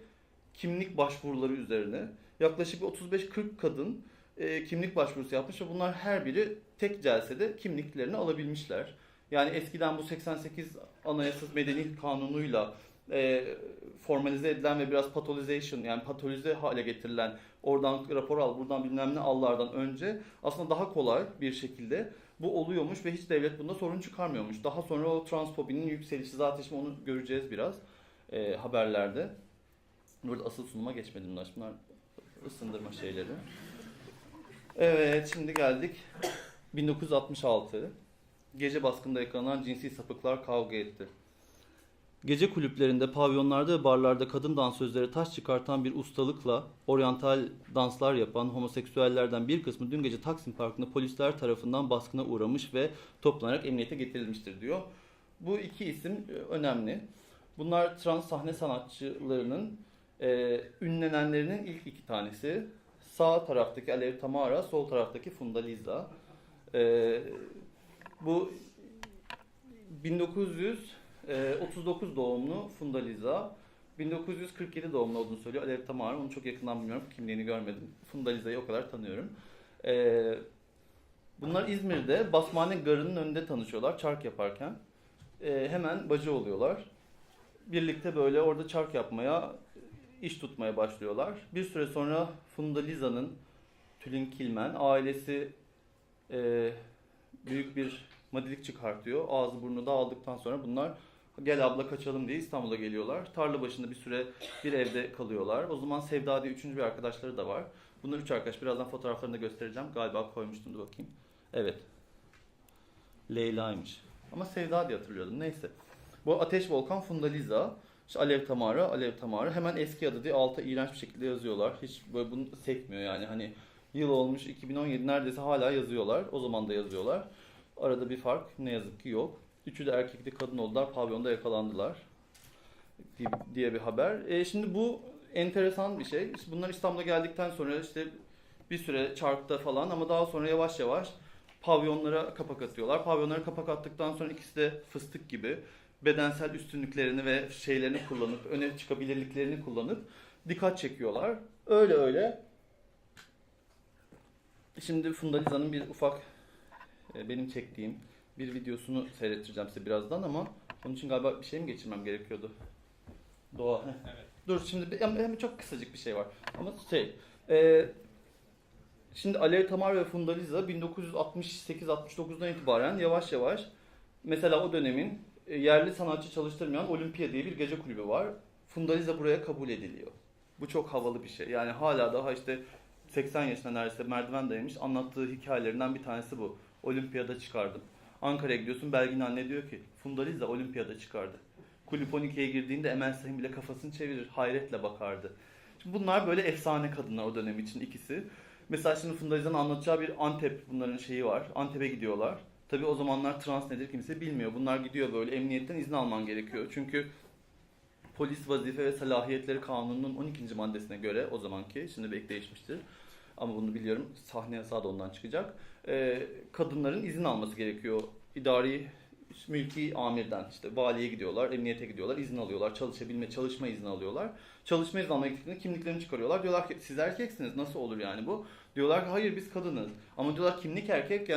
kimlik başvuruları üzerine yaklaşık 35-40 kadın kimlik başvurusu yapmış ve bunlar her biri tek celsede kimliklerini alabilmişler. Yani eskiden bu 88 Anayasa Medeni Kanunu'yla formalize edilen ve biraz patholization yani patolize hale getirilen oradan rapor al buradan bilmem ne allardan önce aslında daha kolay bir şekilde bu oluyormuş ve hiç devlet bunda sorun çıkarmıyormuş. Daha sonra o transfobinin yükselişi zaten şimdi onu göreceğiz biraz haberlerde. Burada asıl sunuma geçmedim bunlar. Bunlar ısındırma şeyleri. Evet şimdi geldik 1966. Gece baskında yakalanan cinsi sapıklar kavga etti. Gece kulüplerinde, pavyonlarda ve barlarda kadın dansözlere taş çıkartan bir ustalıkla oryantal danslar yapan homoseksüellerden bir kısmı dün gece Taksim Parkı'nda polisler tarafından baskına uğramış ve toplanarak emniyete getirilmiştir diyor. Bu iki isim önemli. Bunlar trans sahne sanatçılarının ünlenenlerinin ilk iki tanesi. Sağ taraftaki Alev Tamara, sol taraftaki Funda Liza. Bu 1939 doğumlu Funda Liza, 1947 doğumlu olduğunu söylüyor Alev Tamara. Onu çok yakından bilmiyorum, kimliğini görmedim. Funda Liza'yı o kadar tanıyorum. Bunlar İzmir'de Basmane Garı'nın önünde tanışıyorlar çark yaparken. Hemen bacı oluyorlar. Birlikte böyle orada çark yapmaya, iş tutmaya başlıyorlar. Bir süre sonra Funda Liza'nın, Tülin Kilmen, ailesi büyük bir madilik çıkartıyor. Ağzı burnu dağıldıktan sonra bunlar Gel abla kaçalım diye İstanbul'a geliyorlar. Tarla başında bir süre bir evde kalıyorlar. O zaman Sevda diye üçüncü bir arkadaşları da var. Bunlar üç arkadaş. Birazdan fotoğraflarını da göstereceğim. Galiba koymuştum, dur bakayım. Evet. Leyla'ymış. Ama Sevda diye hatırlıyordum. Neyse. Bu Ateş Volkan, Funda Liza. İşte Alev Tamara, Alev Tamara. Hemen eski adı diye alta iğrenç bir şekilde yazıyorlar. Hiç böyle bunu sekmiyor yani. Hani yıl olmuş 2017, neredeyse hala yazıyorlar. O zaman da yazıyorlar. Arada bir fark ne yazık ki yok. Üçü de erkekli kadın oldular. Pavyonda yakalandılar diye bir haber. Şimdi bu enteresan bir şey. İşte bunlar İstanbul'a geldikten sonra işte bir süre çarkta falan ama daha sonra yavaş yavaş pavyonlara kapak atıyorlar. Pavyonlara kapak attıktan sonra ikisi de fıstık gibi bedensel üstünlüklerini ve şeylerini kullanıp, öne çıkabilirliklerini kullanıp dikkat çekiyorlar. Öyle öyle. Şimdi Funda Liza'nın bir ufak benim çektiğim bir videosunu seyrettireceğim size birazdan ama onun için galiba bir şey mi geçirmem gerekiyordu? Doğa. Evet. Dur şimdi hem çok kısacık bir şey var ama şimdi Alev Tamar ve Funda Liza 1968-69'dan itibaren yavaş yavaş mesela o dönemin yerli sanatçı çalıştırmayan Olimpiya diye bir gece kulübü var. Funda Liza buraya kabul ediliyor. Bu çok havalı bir şey. Yani hala daha işte 80 yaşında neredeyse merdiven dayamış, anlattığı hikayelerinden bir tanesi bu. Olimpiyada çıkardım. Ankara'ya gidiyorsun, Belgin anne diyor ki Funda Liza olimpiyada çıkardı. Kulüp 12'ye girdiğinde Emel Sayın bile kafasını çevirir, hayretle bakardı. Şimdi bunlar böyle efsane kadınlar o dönem için ikisi. Mesela şimdi Funda Liza'nın anlatacağı bir Antep bunların şeyi var. Antep'e gidiyorlar. Tabii o zamanlar trans nedir kimse bilmiyor. Bunlar gidiyor böyle emniyetten izin alman gerekiyor. Çünkü Polis Vazife ve Salahiyetleri Kanunu'nun 12. maddesine göre o zamanki, şimdi belki değişmiştir. Ama bunu biliyorum, sahne yasağı da ondan çıkacak. Kadınların izin alması gerekiyor. İdari, mülki amirden, işte valiye gidiyorlar, emniyete gidiyorlar, izin alıyorlar, çalışma izni alıyorlar. Çalışma izni almaya gittiğinde kimliklerini çıkarıyorlar. Diyorlar ki siz erkeksiniz, nasıl olur yani bu? Diyorlar ki hayır biz kadınız. Ama diyorlar kimlik erkek,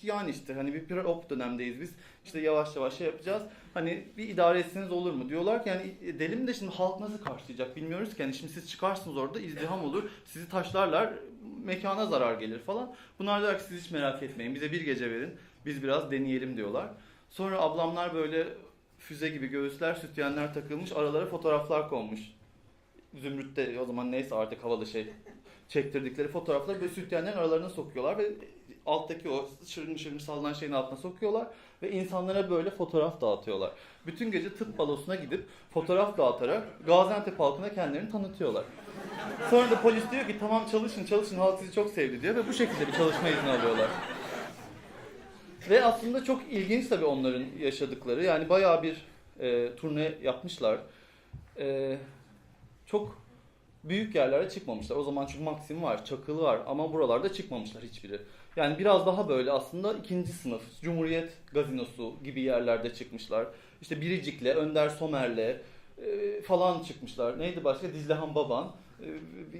yani işte hani bir pre-op dönemdeyiz biz. İşte yavaş yavaş şey yapacağız. Hani bir idare etseniz olur mu? Diyorlar ki yani edelim de şimdi halk nasıl karşılayacak bilmiyoruz ki. Yani şimdi siz çıkarsınız orada izdiham olur. Sizi taşlarlar. Mekana zarar gelir falan. Bunlar diyorlar ki siz hiç merak etmeyin. Bize bir gece verin. Biz biraz deneyelim diyorlar. Sonra ablamlar böyle füze gibi göğüsler, sütyenler takılmış. Aralara fotoğraflar konmuş. Zümrüt'te o zaman neyse artık havalı şey. Çektirdikleri fotoğrafları böyle sütyenlerin aralarına sokuyorlar ve alttaki o şırın şırın sallanan şeyin altına sokuyorlar ve insanlara böyle fotoğraf dağıtıyorlar. Bütün gece tıp balosuna gidip fotoğraf dağıtarak Gaziantep halkına kendilerini tanıtıyorlar. Sonra da polis diyor ki tamam çalışın halk sizi çok sevdi diyor ve bu şekilde bir çalışma izni alıyorlar. Ve aslında çok ilginç tabii onların yaşadıkları. Yani bayağı bir turne yapmışlar. Çok büyük yerlere çıkmamışlar. O zaman çünkü Maxim var, Çakıl var ama buralarda çıkmamışlar hiçbiri. Yani biraz daha böyle aslında ikinci sınıf, Cumhuriyet Gazinosu gibi yerlerde çıkmışlar. İşte Biricik'le, Önder Somer'le falan çıkmışlar. Neydi başka? Dizlihan Baban.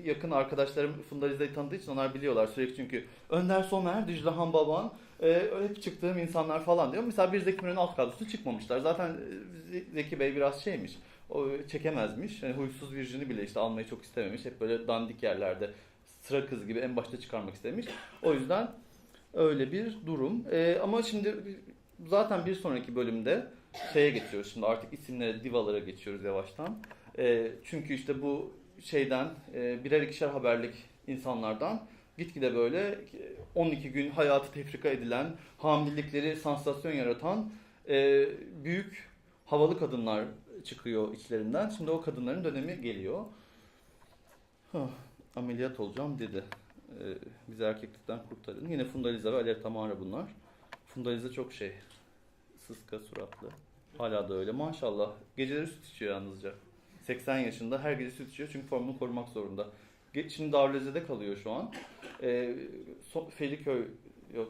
Yakın arkadaşlarım Funda Liza'yı tanıdığı için onlar biliyorlar sürekli çünkü. Önder Somer, Dizlihan Baban, hep çıktığım insanlar falan diyor. Mesela bir Zeki Müren'in alt kadrosu çıkmamışlar. Zaten Zeki Bey biraz şeymiş. O çekemezmiş. Yani huysuz Virgin'i bile işte almayı çok istememiş. Hep böyle dandik yerlerde sıra kız gibi en başta çıkarmak istemiş. O yüzden öyle bir durum. Ama şimdi zaten bir sonraki bölümde şeye geçiyoruz. Şimdi artık isimlere, divalara geçiyoruz yavaştan. Çünkü işte bu şeyden birer ikişer haberlik insanlardan gitgide böyle 12 gün hayatı tefrika edilen, hamilelikleri sansasyon yaratan büyük havalı kadınlar çıkıyor içlerinden. Şimdi o kadınların dönemi geliyor. Ameliyat olacağım dedi. Bizi erkeklikten kurtarın. Yine Funda Liza ve Alev Tamara bunlar. Funda Liza çok sıska suratlı. Hala da öyle. Maşallah. Geceleri süt içiyor yalnızca. 80 yaşında her gece süt içiyor çünkü formunu korumak zorunda. Şimdi Darülce'de kalıyor şu an. Feriköy,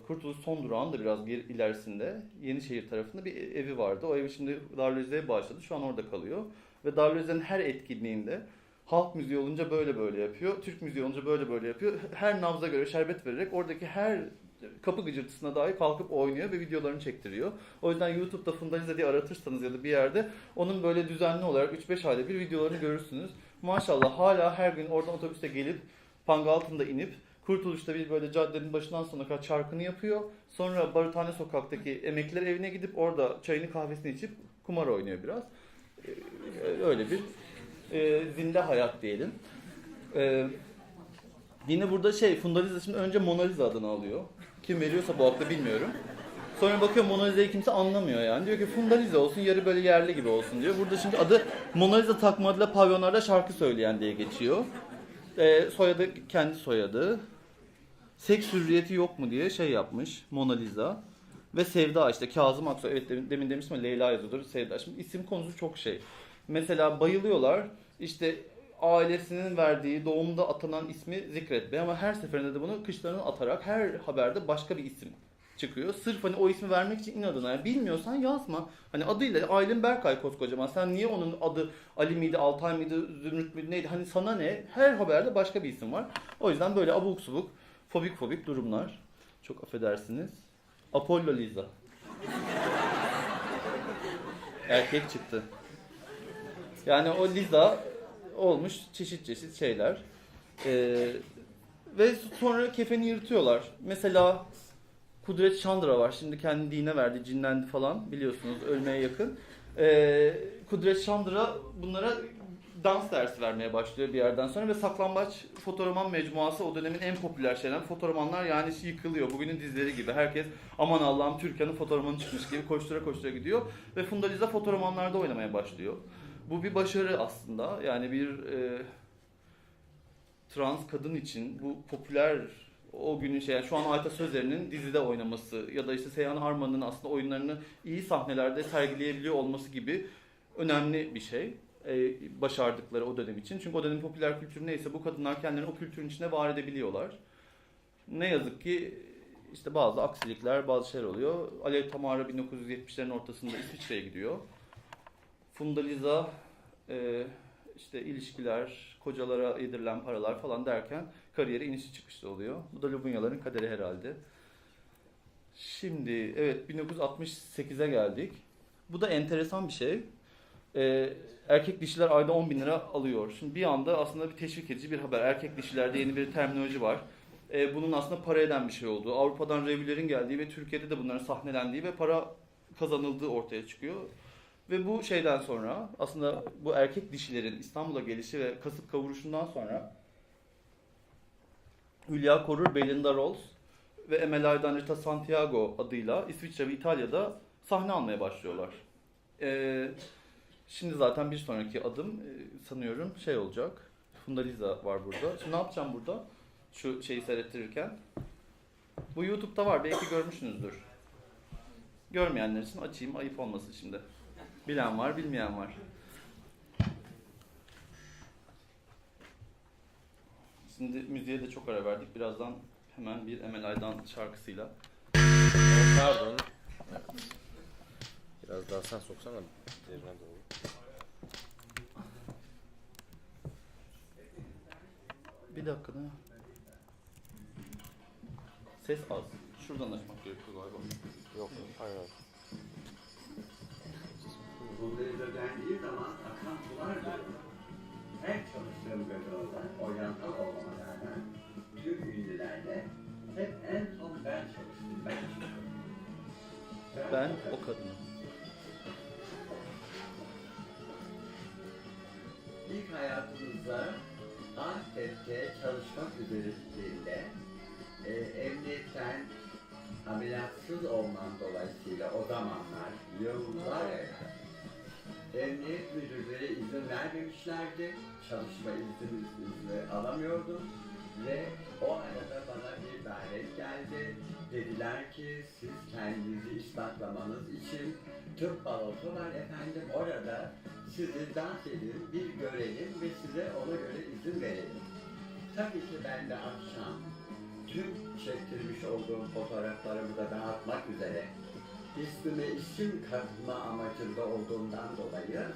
Kurtuluş son durağın da biraz ilerisinde Yenişehir tarafında bir evi vardı. O evi şimdi Darülce'ye bağışladı. Şu an orada kalıyor. Ve Darülce'nin her etkinliğinde halk müziği olunca böyle yapıyor. Türk müziği olunca böyle yapıyor. Her nabza göre şerbet vererek oradaki her kapı gıcırtısına dahi kalkıp oynuyor ve videolarını çektiriyor. O yüzden YouTube'da Funda Liza diye aratırsanız ya da bir yerde onun böyle düzenli olarak 3-5 ayda bir videolarını görürsünüz. Maşallah hala her gün oradan otobüste gelip Pangaltı'nda inip Kurtuluş'ta bir böyle caddenin başından sonuna kadar çarkını yapıyor. Sonra Barutane Sokak'taki emekliler evine gidip orada çayını kahvesini içip Kumar oynuyor biraz. Öyle bir zinde hayat diyelim. Yine burada Funda Lisa şimdi önce Mona Lisa adını alıyor. Kim veriyorsa bu hakta bilmiyorum. Sonra bakıyor Mona Lisa'yı kimse anlamıyor yani. Diyor ki Funda Lisa olsun, yarı böyle yerli gibi olsun diyor. Burada şimdi adı Mona Lisa takma adıyla pavyonlarda şarkı söyleyen diye geçiyor. Soyadı kendi soyadı. Seks hürriyeti yok mu diye yapmış Mona Lisa. Ve Sevda işte Kazım Aksoy. Evet demin demiştim ya Leyla yazıyordur. Sevda. Şimdi isim konusu çok Mesela bayılıyorlar. İşte ailesinin verdiği doğumda atanan ismi zikretmeye ama her seferinde de bunu kışlarına atarak her haberde başka bir isim çıkıyor. Sırf hani o ismi vermek için inadına. Yani bilmiyorsan yazma. Hani adıyla Aylin Berkay koskocaman. Sen niye onun adı Ali miydi, Altay mıydı, Zümrüt müydü neydi? Hani sana ne? Her haberde başka bir isim var. O yüzden böyle abuk subuk, fobik durumlar. Çok affedersiniz. Apollo Lisa. Erkek çıktı. Yani o Lisa olmuş çeşit şeyler. Ve sonra kefeni yırtıyorlar. Mesela Kudret Chandra var. Şimdi kendi dine verdi, cinlendi falan. Biliyorsunuz ölmeye yakın. Kudret Chandra bunlara dans dersi vermeye başlıyor bir yerden sonra ve saklambaç fotoroman mecmuası o dönemin en popüler şeyler. Fotoromanlar yani yıkılıyor. Bugünün dizileri gibi. Herkes aman Allah'ım Türkiye'nin fotoromanı çıkmış gibi koştura gidiyor. Ve Funda Lisa fotoromanlarda oynamaya başlıyor. Bu bir başarı aslında. Yani bir trans kadın için bu popüler o günün yani şu an Ayta Sözer'in dizide oynaması ya da işte Seyhan Harman'ın aslında oyunlarını iyi sahnelerde sergileyebiliyor olması gibi önemli bir şey. Başardıkları o dönem için. Çünkü o dönemin popüler kültürü neyse bu kadınlar kendilerini o kültürün içine var edebiliyorlar. Ne yazık ki işte bazı aksilikler, bazı şeyler oluyor. Alev Tamara 1970'lerin ortasında İsviçre'ye gidiyor. Funda Lisa işte ilişkiler, kocalara yedirilen paralar falan derken kariyeri inişi çıkışlı oluyor. Bu da Lubunyaların kaderi herhalde. Şimdi evet 1968'e geldik. Bu da enteresan bir şey. Erkek dişiler ayda 10.000 lira alıyor. Şimdi bir anda aslında bir teşvik edici bir haber. Erkek dişilerde yeni bir terminoloji var. Bunun aslında para eden bir şey olduğu, Avrupa'dan revülerin geldiği ve Türkiye'de de bunların sahnelendiği ve para kazanıldığı ortaya çıkıyor. Ve bu şeyden sonra aslında bu erkek dişilerin İstanbul'a gelişi ve kasıp kavuruşundan sonra Hülya Korur, Belinda Rolls ve Emel Aydan Rita Santiago adıyla İsviçre ve İtalya'da sahne almaya başlıyorlar. Şimdi zaten bir sonraki adım sanıyorum olacak. Funda Lisa var burada. Şimdi ne yapacağım burada? Şu şeyi seyrettirirken. Bu YouTube'da var. Belki görmüşsünüzdür. Görmeyenler için açayım. Ayıp olmasın şimdi. Bilen var, bilmeyen var. Şimdi müziğe de çok ara verdik. Birazdan hemen bir Emel Aydan şarkısıyla. Pardon. Evet. Biraz daha sen soksana derine doğru. Bir dakika da. Ses az. Şuradan açmak gerekiyor galiba. Yok, hayır. Bunları dendiği zaman akan sular diyor. Her çalıştığım gazozda oryantal olmama rağmen tüm ünlülerle hep en son ben çalıştım. Ben o kadınım. İlk hayatımızda Antep'te çalışmak üzerinde emniyetten ameliyatsız olmam dolayısıyla o zamanlar yıllar evvel emniyet müdürleri izin vermemişlerdi. Çalışma izni alamıyordum ve o arada bana bir davet geldi. Dediler ki siz kendinizi ispatlamanız için tıp balosu var efendim orada sizi dans edin, bir görelim ve size ona göre izin verelim. Tabii ki ben de akşam tüm çektirmiş olduğum fotoğraflarımı da dağıtmak üzere ismime isim katma amacında olduğundan dolayı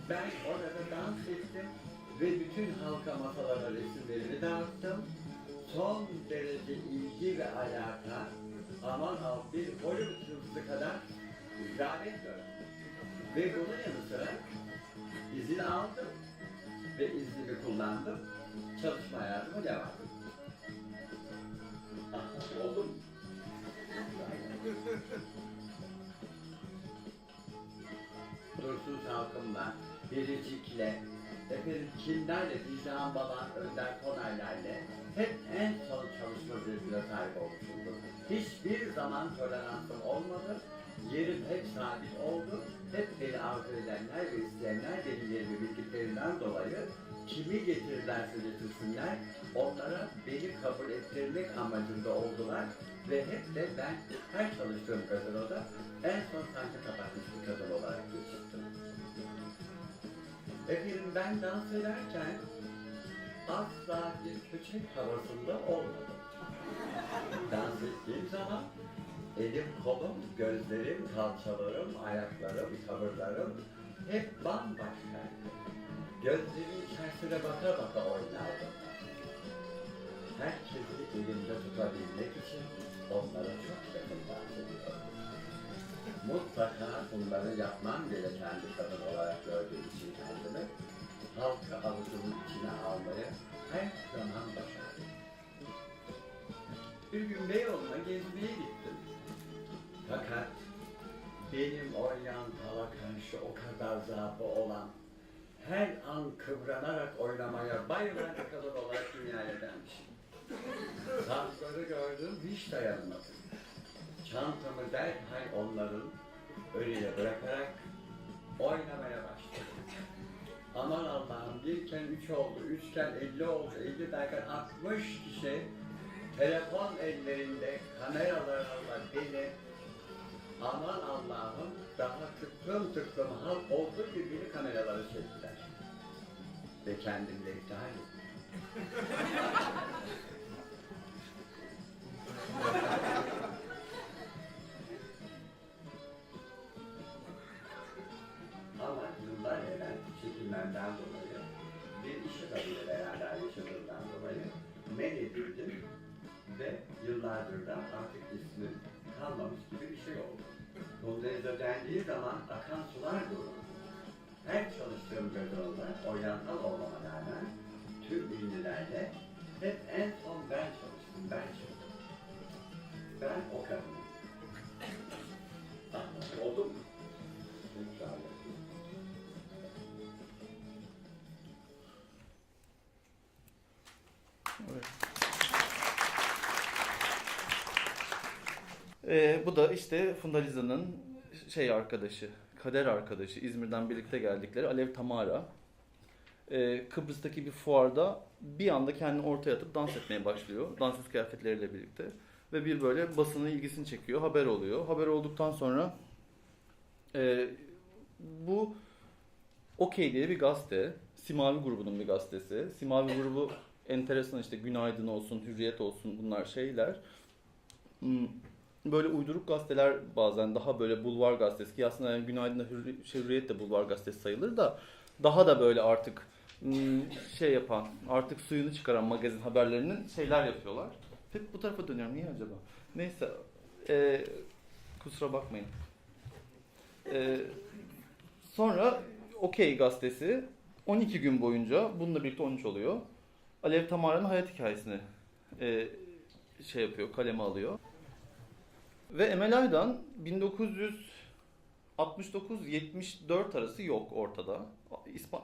ben orada dans ettim ve bütün halka masalara resimlerimi dağıttım. Son derece ilgi ve alaka aman al bir Hollywood yıldızı kadar davet gördüm. Ve bunun yanı sıra izin aldım ve iznimi kullandım. Çalışma hayatıma devam ettim. Oldu mu? Mahsun Salkım'la, Biricik'le, efendim kimlerle, Vicdan Baban, Önder Tonay'larla hep en son çalışma zevkine sahip olmuşumdur. Hiçbir zaman toleransım olmadı. Yerim hep sabit oldu. Hep beni arzu edenler ve isteyenler benim yerimi bildiklerinden dolayı kimi getirirlerse getirsinler, onlara beni kabul ettirmek amacında oldular ve hep de ben her çalıştığım gazinoda en son sanki kapatmış bir kadın olarak geçirdim. Efendim ben dans ederken asla bir köçek havasında olmadım. Dans ettiğim zaman elim, kolum, gözlerim, kalçalarım, ayaklarım, tavırlarım hep bambaşkaydı. Gözlerimin içerisine baka baka oynardım. Herkesi elimde tutabilmek için onlara çok yakın dans ediyordum. Mutlaka bunları yapmam gereken bir kadın olarak gördüğüm için kendimi halkı avucumun içine almayı her zaman başardım. Bir gün Beyoğlu'na gezmeye gittim. Fakat benim oynayan tava karşı o kadar zaafı olan, her an kıvranarak oynamaya bayılan bir kadın olarak dünyaya gelmişim. Dansları gördüm, hiç dayanamadım. Çantamı derhal onların önüne bırakarak oynamaya başladım. Aman Allah'ım, birken 3 oldu, 3'ken 50 oldu, 50 derken 60 kişi telefon ellerinde kameralarla beni aman Allah'ım daha tıklım tıklım halk olduğu gibi beni kameralara çektiler. Ve kendimle iptal ettim. Ama yıllar evvel çekilmemden dolayı bir iş adamıyla beraber yaşadığımdan dolayı men edildim ve yıllardır da artık ismim kalmamış gibi bir şey oldu. Bundesliga dendiği zaman akan sular durur. Her çalıştığım gazonda oryantal olmama rağmen tüm ünlülerle hep en son ben çalıştım, ben çıktım. Ben o kadınım. Oldu mu? Bu da işte Funda Liza'nın arkadaşı, kader arkadaşı, İzmir'den birlikte geldikleri Alev Tamara. Kıbrıs'taki bir fuarda bir anda kendini ortaya atıp dans etmeye başlıyor. Dansöz kıyafetleriyle birlikte. Ve bir böyle basının ilgisini çekiyor, haber oluyor. Haber olduktan sonra bu Okey diye bir gazete, Simavi grubunun bir gazetesi. Simavi grubu enteresan, işte Günaydın olsun, Hürriyet olsun, bunlar şeyler. Böyle uyduruk gazeteler, bazen daha böyle bulvar gazetesi, ki aslında yani Günaydın'da Hürriyet de bulvar gazetesi sayılır da daha da böyle artık yapan, artık suyunu çıkaran magazin haberlerinin şeyler yapıyorlar. Hep bu tarafa dönüyorum, niye acaba? Neyse, kusura bakmayın. Sonra Okey gazetesi 12 gün boyunca, bununla birlikte 13 oluyor, Alev Tamara'nın hayat hikayesini yapıyor, kaleme alıyor. Ve Emel Aydan 1969-74 arası yok ortada.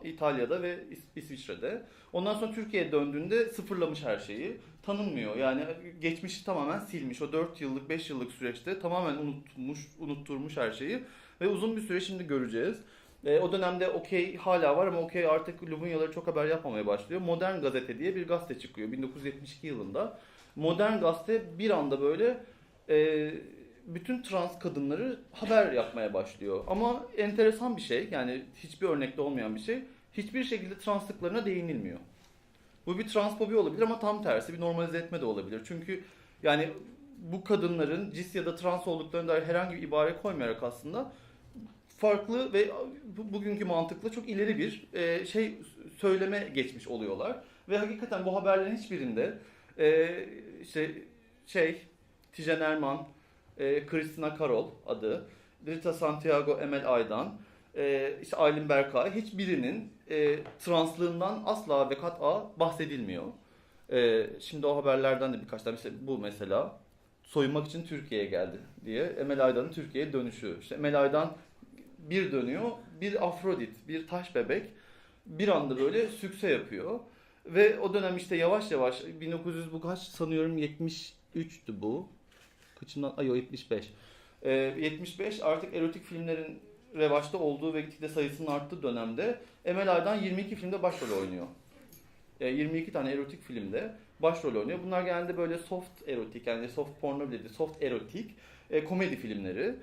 İtalya'da ve İsviçre'de. Ondan sonra Türkiye'ye döndüğünde sıfırlamış her şeyi. Tanınmıyor. Yani geçmişi tamamen silmiş. O 4 yıllık, 5 yıllık süreçte tamamen unutturmuş her şeyi. Ve uzun bir süre şimdi göreceğiz. O dönemde Okey hala var ama Okey artık Lubunyaları çok haber yapmamaya başlıyor. Modern Gazete diye bir gazete çıkıyor 1972 yılında. Modern Gazete bir anda böyle bütün trans kadınları haber yapmaya başlıyor. Ama enteresan bir şey, yani hiçbir örnekte olmayan bir şey, hiçbir şekilde translıklarına değinilmiyor. Bu bir transfobi olabilir ama tam tersi bir normalize etme de olabilir. Çünkü yani bu kadınların cis ya da trans olduklarına dair herhangi bir ibare koymayarak aslında farklı ve bugünkü mantıkla çok ileri bir söyleme geçmiş oluyorlar. Ve hakikaten bu haberlerin hiçbirinde Tijen Erman, Christina Karol adı, Rita Santiago, Emel Aydan, Aylin Berkay, hiçbirinin translığından asla ve kat'a bahsedilmiyor. Şimdi o haberlerden de birkaç tane, bu mesela soyunmak için Türkiye'ye geldi diye, Emel Aydan'ın Türkiye'ye dönüşü. İşte Emel Aydan bir dönüyor, bir Afrodit, bir taş bebek bir anda böyle sükse yapıyor. Ve o dönem işte yavaş yavaş 1900 bu kaç sanıyorum 73'tü bu. Kaçından? Ay o 75. 75 artık erotik filmlerin revaçta olduğu ve gitgide sayısının arttığı dönemde Emel Aydan 22 filmde başrol oynuyor. 22 tane erotik filmde başrol oynuyor. Bunlar genelde böyle soft erotik, yani soft porno bile değil, soft erotik komedi filmleri.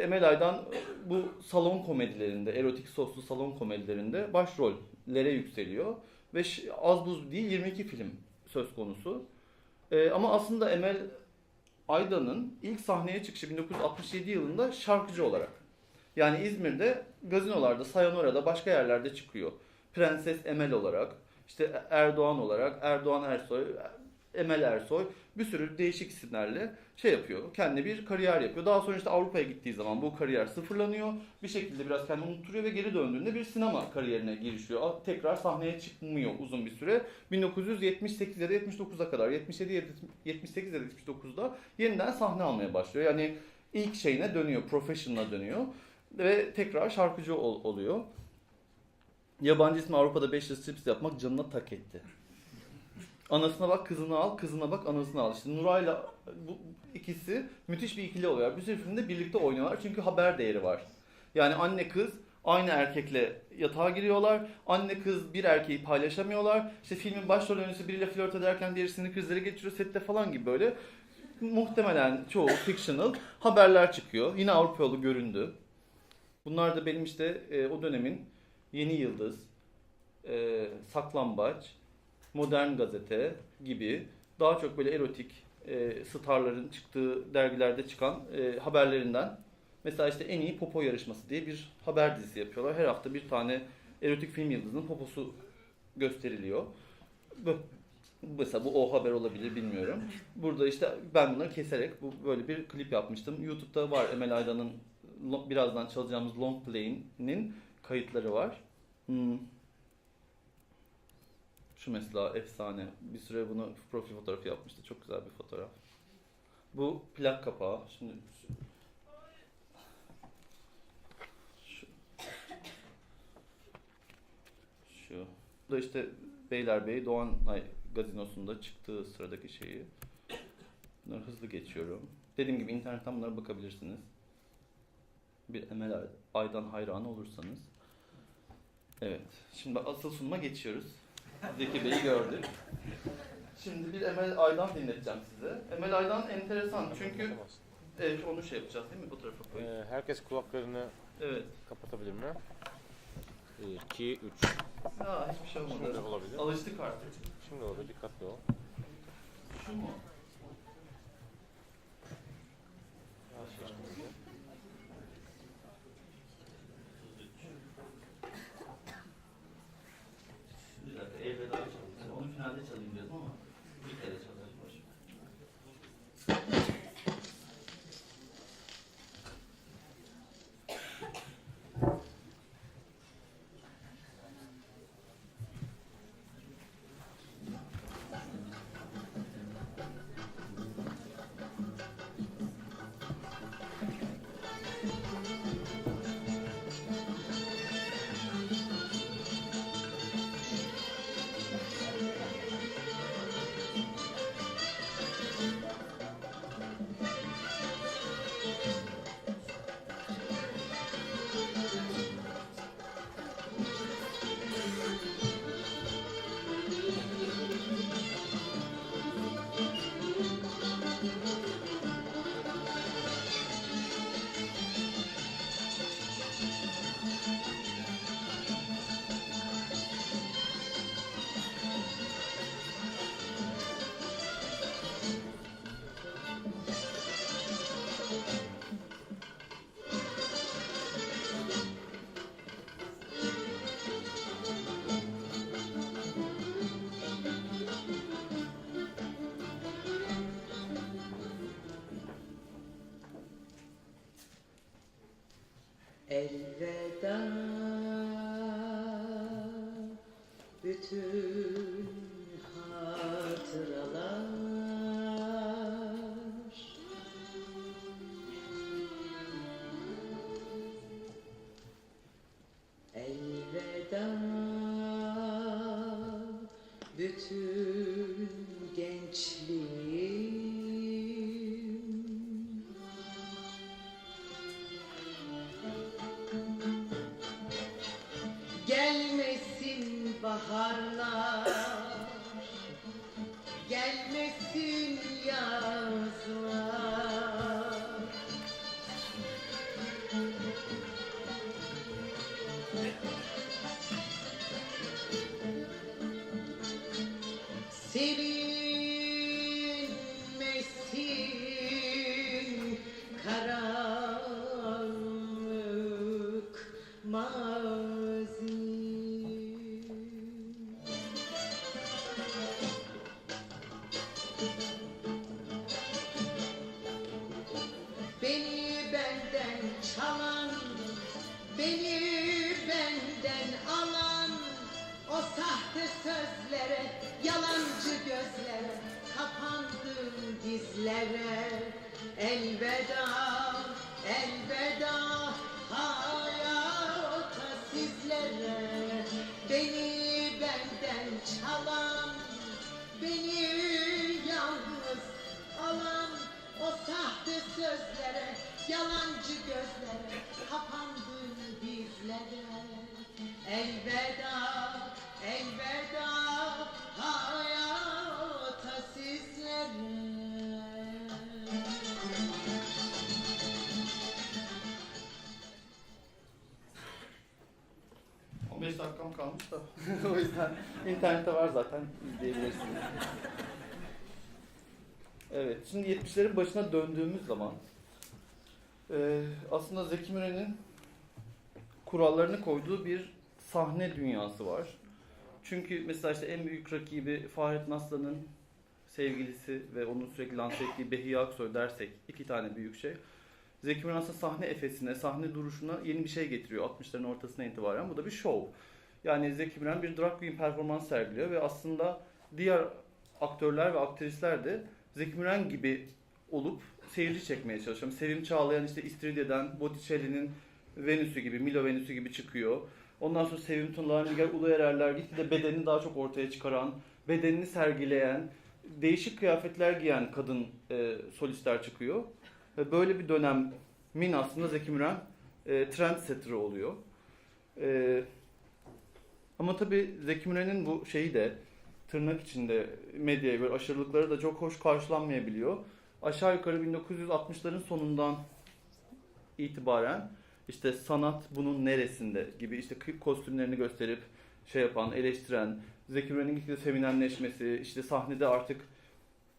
Emel Aydan bu salon komedilerinde, erotik soslu salon komedilerinde başrollere yükseliyor. Ve az buz değil 22 film söz konusu. Ama aslında Emel Aydan'ın ilk sahneye çıkışı 1967 yılında şarkıcı olarak. Yani İzmir'de gazinolarda, Sayanora'da, başka yerlerde çıkıyor. Prenses Emel olarak, işte Erdoğan olarak, Erdoğan Ersoy, Emel Ersoy, bir sürü değişik isimlerle şey yapıyor. Kendine bir kariyer yapıyor. Daha sonra işte Avrupa'ya gittiği zaman bu kariyer sıfırlanıyor. Bir şekilde biraz kendini unutturuyor ve geri döndüğünde bir sinema kariyerine girişiyor. Tekrar sahneye çıkmıyor uzun bir süre. 1978 ya da 79'a kadar, 77, 78 ya da 79'da yeniden sahne almaya başlıyor. Yani ilk şeyine dönüyor, professional'a dönüyor ve tekrar şarkıcı oluyor. Yabancı ismi Avrupa'da 5 yıl strips yapmak canına tak etti. Anasına bak kızını al, kızına bak anasını al. İşte Nuray'la bu ikisi müthiş bir ikili oluyor. Bir sürü filmde birlikte oynuyorlar çünkü haber değeri var. Yani anne kız aynı erkekle yatağa giriyorlar. Anne kız bir erkeği paylaşamıyorlar. İşte filmin başrol oyuncusu biriyle flört ederken diğeri sinir krizleri geçiriyor sette falan gibi böyle. Muhtemelen çoğu fictional haberler çıkıyor. Yine Avrupa yolu göründü. Bunlar da benim işte o dönemin Yeni Yıldız, Saklambaç, Modern Gazete gibi daha çok böyle erotik starların çıktığı dergilerde çıkan haberlerinden. Mesela işte en iyi popo yarışması diye bir haber dizisi yapıyorlar. Her hafta bir tane erotik film yıldızının poposu gösteriliyor. Mesela bu o haber olabilir bilmiyorum. Burada işte ben bunları keserek böyle bir klip yapmıştım. YouTube'da var Emel Aydan'ın birazdan çalacağımız Long Play'nin kayıtları var. Şu mesela efsane. Bir süre bunu profil fotoğrafı yapmıştı. Çok güzel bir fotoğraf. Bu plak kapağı. Şimdi şu. Bu da işte Beylerbeyi Doğanay Gazinosu'nda çıktığı sıradaki şeyi. Bunları hızlı geçiyorum. Dediğim gibi internetten bunlara bakabilirsiniz. Bir Emel Aydan hayranı olursanız. Evet. Şimdi asıl sunuma geçiyoruz. Zeki Bey'i gördük. Şimdi bir Emel Aydan dinleteceğim size. Emel Aydan enteresan çünkü onu şey yapacağız değil mi bu tarafa koyayım? Herkes kulaklarını Evet. kapatabilir mi? 2, 3. Ya hiçbir şey olmadı. Şimdi olabilir. Alıştık artık. Şimdi olabilir. Dikkatli ol. Şu mu? Bir dakika elveda çalayım. Onu finalde çalayım diyordum ama bir kere çalarım boş ver. Elveda bütün hatıralar, bütün gençliğim. Gelmesin baharlar, gelmesin yazlar. Sevinmesin karanlık mazi. Beni benden çalan, beni benden alan, o sahte sözlere, yalancı gözlere, kapandım dizlere. Elveda, elveda hayata sizlere. Beni benden çalan, beni yalnız alan, o sahte sözlere, yalancı gözlere, kapandım dizlere. Elveda, elveda hayata sizlere. 15 dakikam kalmış da o yüzden internette var zaten, izleyebilirsiniz. Evet, şimdi 70'lerin başına döndüğümüz zaman aslında Zeki Müren'in kurallarını koyduğu bir sahne dünyası var. Çünkü mesela işte en büyük rakibi Fahrettin Aslan'ın sevgilisi ve onun sürekli lanse ettiği Behiye Aksoy dersek, iki tane büyük şey. Zeki Müren aslında sahne efesine, sahne duruşuna yeni bir şey getiriyor 60'ların ortasına itibaren. Bu da bir şov. Yani Zeki Müren bir drag queen performans sergiliyor ve aslında diğer aktörler ve aktrisler de Zeki Müren gibi olup seyirci çekmeye çalışıyor. Sevim Çağlayan işte İstiridye'den Botticelli'nin Venüs'ü gibi, Milo Venüs'ü gibi çıkıyor. Ondan sonra Sevim Tunlar, Nigar Uluererler gitgide bedenini daha çok ortaya çıkaran, bedenini sergileyen, değişik kıyafetler giyen kadın solistler çıkıyor. Ve böyle bir dönemin aslında Zeki Müren trendsetter'ı oluyor. Ama tabii Zeki Müren'in bu şeyi de tırnak içinde medyaya böyle aşırılıkları da çok hoş karşılanmayabiliyor. Aşağı yukarı 1960'ların sonundan itibaren işte sanat bunun neresinde gibi işte kostümlerini gösterip şey yapan, eleştiren, Zeki Müren'in gitgide feminenleşmesi, işte sahnede artık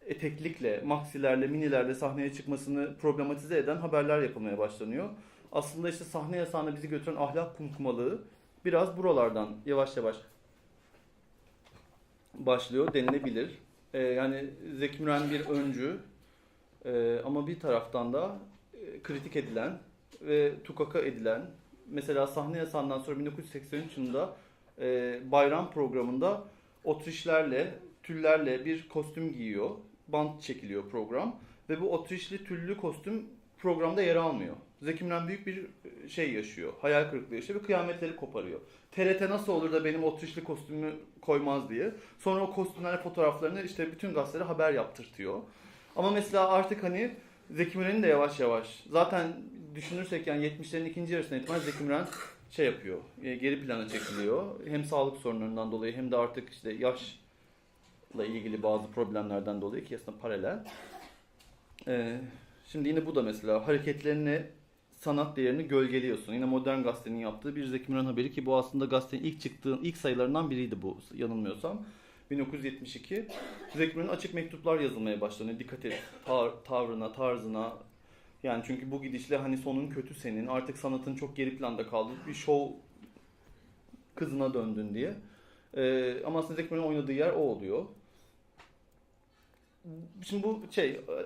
eteklikle, maksilerle, minilerle sahneye çıkmasını problematize eden haberler yapılmaya başlanıyor. Aslında işte sahne yasağına bizi götüren ahlak kumkumalığı biraz buralardan yavaş yavaş başlıyor denilebilir. Yani Zeki Müren bir öncü ama bir taraftan da kritik edilen ve tukaka edilen, mesela sahne yasağından sonra 1983 yılında bayram programında otrişlerle, tüllerle bir kostüm giyiyor. Bant çekiliyor program ve bu otrişli tüllü kostüm programda yer almıyor. Zeki Müren büyük bir şey yaşıyor, hayal kırıklığı yaşıyor ve kıyametleri koparıyor. TRT nasıl olur da benim otrişli kostümü koymaz diye. Sonra o kostümler fotoğraflarını işte bütün gazetelere haber yaptırtıyor. Ama mesela artık hani Zeki Müren'in de yavaş yavaş, zaten düşünürsek yani 70'lerin ikinci yarısına itibaren Zeki Müren şey yapıyor, geri plana çekiliyor. Hem sağlık sorunlarından dolayı hem de artık işte yaşla ilgili bazı problemlerden dolayı, ki aslında paralel. Şimdi yine bu da mesela hareketlerine sanat değerini gölgeliyorsun. Yine Modern Gazete'nin yaptığı bir Zeki Müren haberi, ki bu aslında gazetenin ilk sayılarından biriydi bu yanılmıyorsam. 1972. Zeki Müren'in açık mektuplar yazılmaya başlanıyor. Dikkat et tavrına, tarzına. Yani çünkü bu gidişle hani sonun kötü senin. Artık sanatın çok geri planda kaldı. Bir şov kızına döndün diye. Ama aslında Zeki Müren'in oynadığı yer o oluyor. Şimdi bu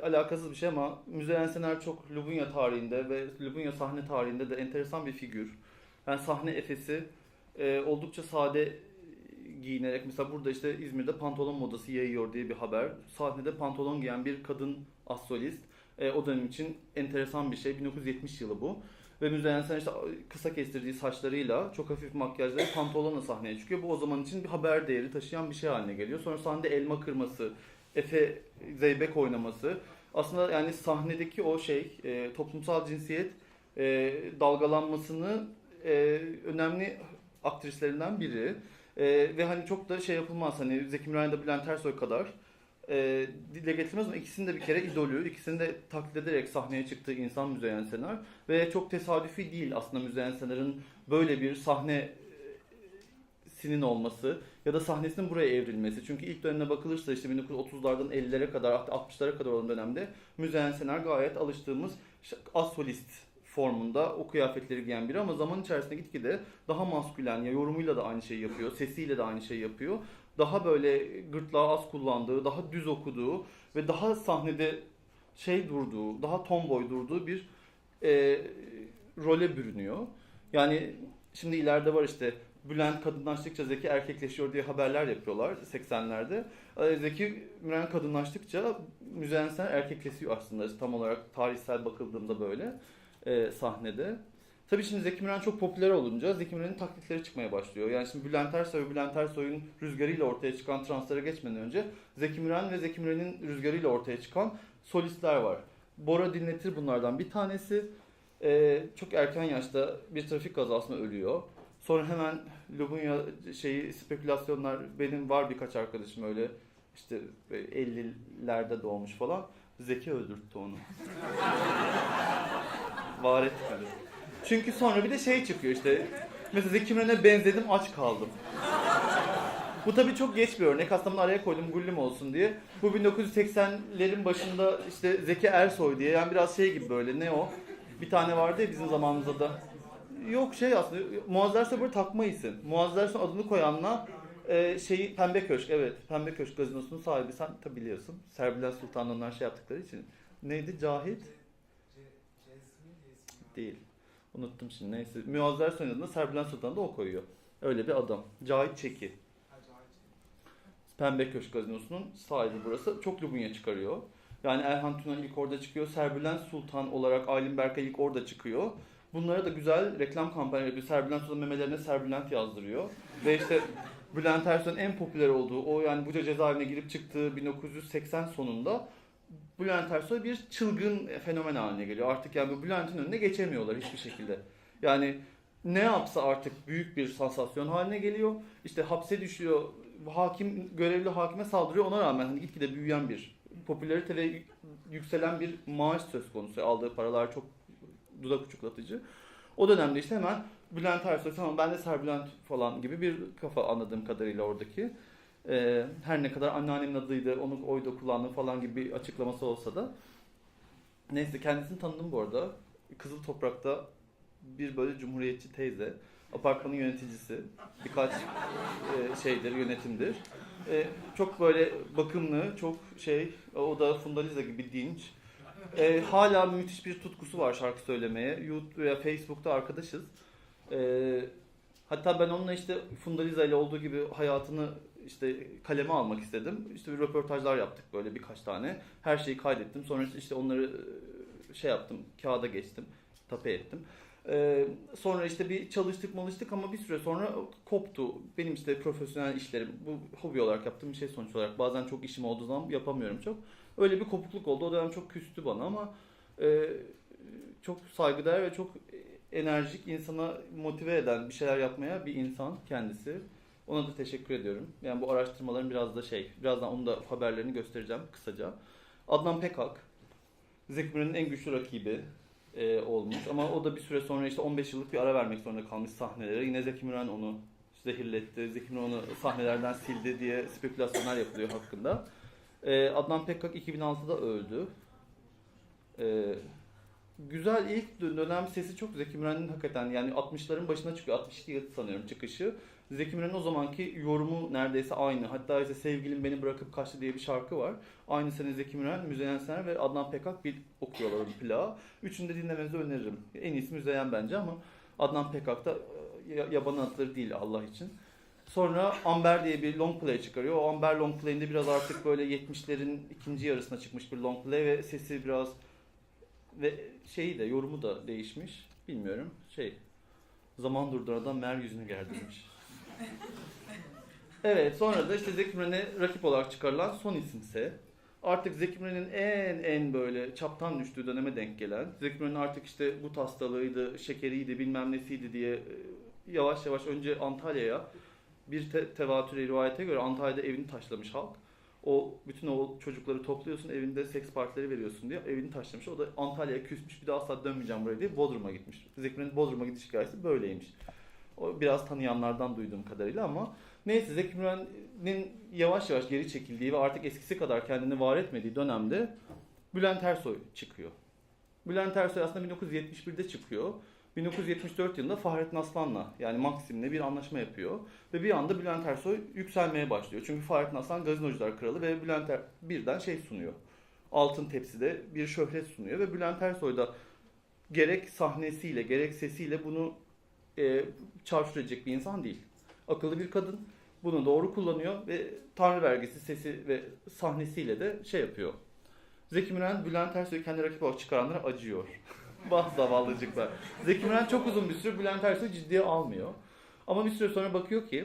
alakasız bir şey ama Müzeyyen Senar çok Lubunya tarihinde ve Lubunya sahne tarihinde de enteresan bir figür. Yani sahne efesi oldukça sade giyinerek, mesela burada işte İzmir'de pantolon modası yayıyor diye bir haber. Sahnede pantolon giyen bir kadın as solist. O dönem için enteresan bir şey. 1970 yılı bu. Ve Müzeyyen Senar işte kısa kestirdiği saçlarıyla, çok hafif makyajla pantolonla sahneye çıkıyor. Bu o zaman için bir haber değeri taşıyan bir şey haline geliyor. Sonra sahnede elma kırması, Efe Zeybek oynaması. Aslında yani sahnedeki o toplumsal cinsiyet dalgalanmasını önemli aktrislerinden biri. Ve hani çok da şey yapılmaz, hani Zeki Müren ya da Bülent Ersoy kadar dile getirilmez ama ikisinin de bir kere idolü, ikisini de taklit ederek sahneye çıktığı insan Müzeyyen Senar. Ve çok tesadüfi değil aslında Müzeyyen Senar'ın böyle bir sahnesinin olması ya da sahnesinin buraya evrilmesi. Çünkü ilk dönemine bakılırsa işte 1930'lardan 50'lere kadar, 60'lara kadar olan dönemde Müzeyyen Senar gayet alıştığımız az solist formunda o kıyafetleri giyen biri ama zaman içerisinde gitgide daha maskülen, ya yorumuyla da aynı şeyi yapıyor, sesiyle de aynı şeyi yapıyor. Daha böyle gırtlağı az kullandığı, daha düz okuduğu ve daha sahnede durduğu, daha tomboy durduğu bir role bürünüyor. Yani şimdi ileride var işte Bülent kadınlaştıkça Zeki erkekleşiyor diye haberler yapıyorlar 80'lerde. Zeki Müren kadınlaştıkça Müzeyyen Senar erkekleşiyor aslında tam olarak tarihsel bakıldığında böyle sahnede. Tabii şimdi Zeki Müren çok popüler olunca Zeki Müren'in taklitleri çıkmaya başlıyor. Yani şimdi Bülent Ersoy ve Bülent Ersoy'un rüzgarıyla ortaya çıkan translara geçmeden önce Zeki Müren ve Zeki Müren'in rüzgarıyla ortaya çıkan solistler var. Bora Dinletir bunlardan bir tanesi. Çok erken yaşta bir trafik kazasında ölüyor. Sonra hemen Lubunya spekülasyonlar, benim var birkaç arkadaşım öyle işte 50'lerde doğmuş falan. Zeki öldürttü onu. Var etmedi. Çünkü sonra bir de çıkıyor işte. Mesela Zeki Müren'e benzedim, aç kaldım. Bu tabii çok geç bir örnek. Aslında bunu araya koydum gullüm olsun diye. Bu 1980'lerin başında işte Zeki Ersoy diye, yani biraz gibi böyle, ne o? Bir tane vardı ya bizim zamanımızda da. Yok aslında Muazzez Ersoy böyle takma isim. Muazzez Ersoy adını koyanla Pembe Köşk, evet. Pembe Köşk gazinosunun sahibi, sen tabi biliyorsun. Serbülent Sultan'la onlar yaptıkları için. Neydi? Cahit? Değil. Unuttum şimdi, neyse. Muazzez Ersoy'un adına Serbülent Sultan da o koyuyor. Öyle bir adam. Cahit Çeki. Pembe Köşk gazinosunun sahibi burası. Çok Lubunya çıkarıyor. Yani Erhan Tunan ilk orada çıkıyor. Serbülent Sultan olarak Aylin Berkay ilk orada çıkıyor. Bunlara da güzel reklam kampanyaları yapıyor. Serbülent Sultan memelerine Serbülent yazdırıyor. Ve işte Bülent Ersoy'un en popüler olduğu, o yani Buca cezaevine girip çıktığı 1980 sonunda Bülent Ersoy bir çılgın fenomen haline geliyor. Artık yani bu Bülent'in önüne geçemiyorlar hiçbir şekilde. Yani ne yapsa artık büyük bir sansasyon haline geliyor. İşte hapse düşüyor, görevli hakime saldırıyor. Ona rağmen hani gitgide büyüyen bir popülarite ve yükselen bir maaş söz konusu. Aldığı paralar çok dudak uçuklatıcı. O dönemde işte hemen Bülent Ersoy, tamam ben de Serbülent falan gibi bir kafa anladığım kadarıyla oradaki. Her ne kadar anneannemin adıydı, onu oyda kullandım falan gibi bir açıklaması olsa da. Neyse, kendisini tanıdım bu arada. Kızıl Toprak'ta bir böyle cumhuriyetçi teyze, apartmanın yöneticisi, birkaç yönetimdir. Çok böyle bakımlı, çok o da Funda Liza gibi dinç. Hala müthiş bir tutkusu var şarkı söylemeye. YouTube veya Facebook'ta arkadaşız. Hatta ben onunla işte Funda Liza ile olduğu gibi hayatını işte kaleme almak istedim. İşte bir röportajlar yaptık böyle birkaç tane. Her şeyi kaydettim. Sonra işte onları yaptım, kağıda geçtim, tape ettim. Sonra işte bir çalıştık ama bir süre sonra koptu. Benim işte profesyonel işlerim, bu hobi olarak yaptığım bir şey sonuç olarak. Bazen çok işim olduğu zaman yapamıyorum çok. Öyle bir kopukluk oldu. O dönem çok küstü bana ama çok saygıdeğer ve çok enerjik, insana motive eden bir şeyler yapmaya bir insan kendisi. Ona da teşekkür ediyorum. Yani bu araştırmaların biraz da birazdan onun da haberlerini göstereceğim kısaca. Adnan Pekak, Zeki Müren'in en güçlü rakibi olmuş ama o da bir süre sonra işte 15 yıllık bir ara vermek zorunda kalmış sahnelere. Yine Zeki Müren onu zehirletti, Zeki Müren onu sahnelerden sildi diye spekülasyonlar yapılıyor hakkında. Adnan Pekak 2006'da öldü. Güzel, ilk dönem sesi çok Zeki Müren'in hakikaten, yani 60'ların başına çıkıyor. 62 yıl sanıyorum çıkışı. Zeki Müren'in o zamanki yorumu neredeyse aynı. Hatta işte Sevgilim Beni Bırakıp Kaçtı diye bir şarkı var. Aynı sene Zeki Müren, Müzeyyen Senar ve Adnan Pekak bir okuyorlar bir plağı. Üçünü de dinlemenizi öneririm. En iyisi Müzeyyen bence ama Adnan Pekak da yabancı adları değil Allah için. Sonra Amber diye bir long play çıkarıyor. O Amber long play'inde biraz artık böyle 70'lerin ikinci yarısına çıkmış bir long play ve sesi biraz ve yorumu da değişmiş. bilmiyorum. Zaman durdurmadan mer yüzünü gerdirmiş. Evet, sonra da işte Zeki Müren'e rakip olarak çıkarılan son isimse artık Zeki Müren'in en böyle çaptan düştüğü döneme denk gelen, Zeki Müren'in artık işte gut hastalığıydı, şekeriydi, bilmem nesiydi diye yavaş yavaş önce Antalya'ya bir tevatüre rivayete göre Antalya'da evini taşlamış halk. Bütün o çocukları topluyorsun, evinde seks partileri veriyorsun diye evini taşlamış. O da Antalya'ya küsmüş, bir daha asla dönmeyeceğim buraya diye Bodrum'a gitmiş. Zeki Müren'in Bodrum'a gidiş hikayesi böyleymiş. O biraz tanıyanlardan duyduğum kadarıyla ama neyse, Zeki Müren'in yavaş yavaş geri çekildiği ve artık eskisi kadar kendini var etmediği dönemde Bülent Ersoy çıkıyor. Bülent Ersoy aslında 1971'de çıkıyor. 1974 yılında Fahrettin Aslan'la yani Maxim'le bir anlaşma yapıyor. Ve bir anda Bülent Ersoy yükselmeye başlıyor. Çünkü Fahrettin Aslan Gazinocular Kralı ve Bülent birden sunuyor. Altın tepside bir şöhret sunuyor ve Bülent Ersoy da gerek sahnesiyle gerek sesiyle bunu çarçur edecek bir insan değil. Akıllı bir kadın. Bunu doğru kullanıyor ve Tanrı vergisi sesi ve sahnesiyle de yapıyor. Zeki Müren, Bülent Ersoy'u kendi rakip olarak çıkaranlara acıyor. Bazı zavallıcıklar. Zeki Müren çok uzun bir süre Bülent Ersoy'u ciddiye almıyor. Ama bir süre sonra bakıyor ki,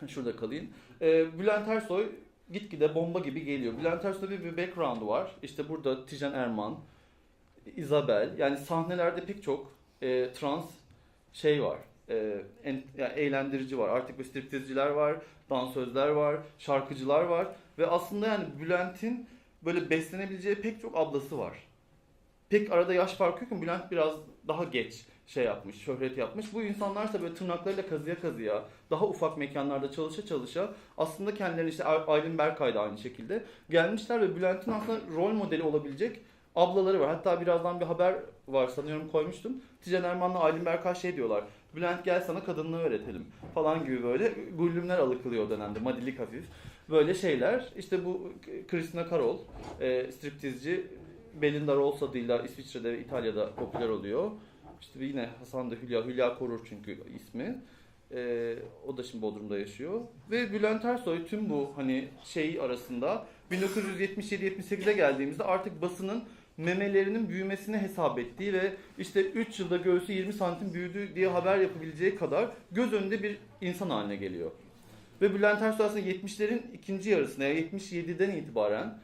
şurada kalayım. Bülent Ersoy gitgide bomba gibi geliyor. Bülent Ersoy'da bir background'u var. İşte burada Tijen Erman, Isabel, yani sahnelerde pek çok trans var. Yani eğlendirici var. Artık bir striptizciler var, dansözler var, şarkıcılar var. Ve aslında yani Bülent'in böyle beslenebileceği pek çok ablası var. Pek arada yaş farkı yokken Bülent biraz daha geç yapmış, şöhret yapmış. Bu insanlarsa böyle tırnaklarıyla kazıya kazıya, daha ufak mekanlarda çalışa çalışa aslında kendilerini işte Aylin Berkay da aynı şekilde gelmişler ve Bülent'in aslında rol modeli olabilecek ablaları var. Hatta birazdan bir haber var sanıyorum koymuştum. Tijen Erman'la Aylin Berkay diyorlar. Bülent gel sana kadınlığı öğretelim falan gibi böyle gullümler alıkılıyor o dönemde. Madilik hafif. Böyle şeyler. İşte bu Christina Karol, striptizci, Belinda Rolls adıyla İsviçre'de ve İtalya'da popüler oluyor. İşte yine Hasan da Hülya Korur çünkü ismi. O da şimdi Bodrum'da yaşıyor. Ve Bülent Ersoy tüm bu arasında 1977-78'e geldiğimizde artık basının memelerinin büyümesini hesap ettiği ve işte 3 yılda göğsü 20 santim büyüdü diye haber yapabileceği kadar göz önünde bir insan haline geliyor. Ve Bülent Ersoy aslında 70'lerin ikinci yarısına, yani 77'den itibaren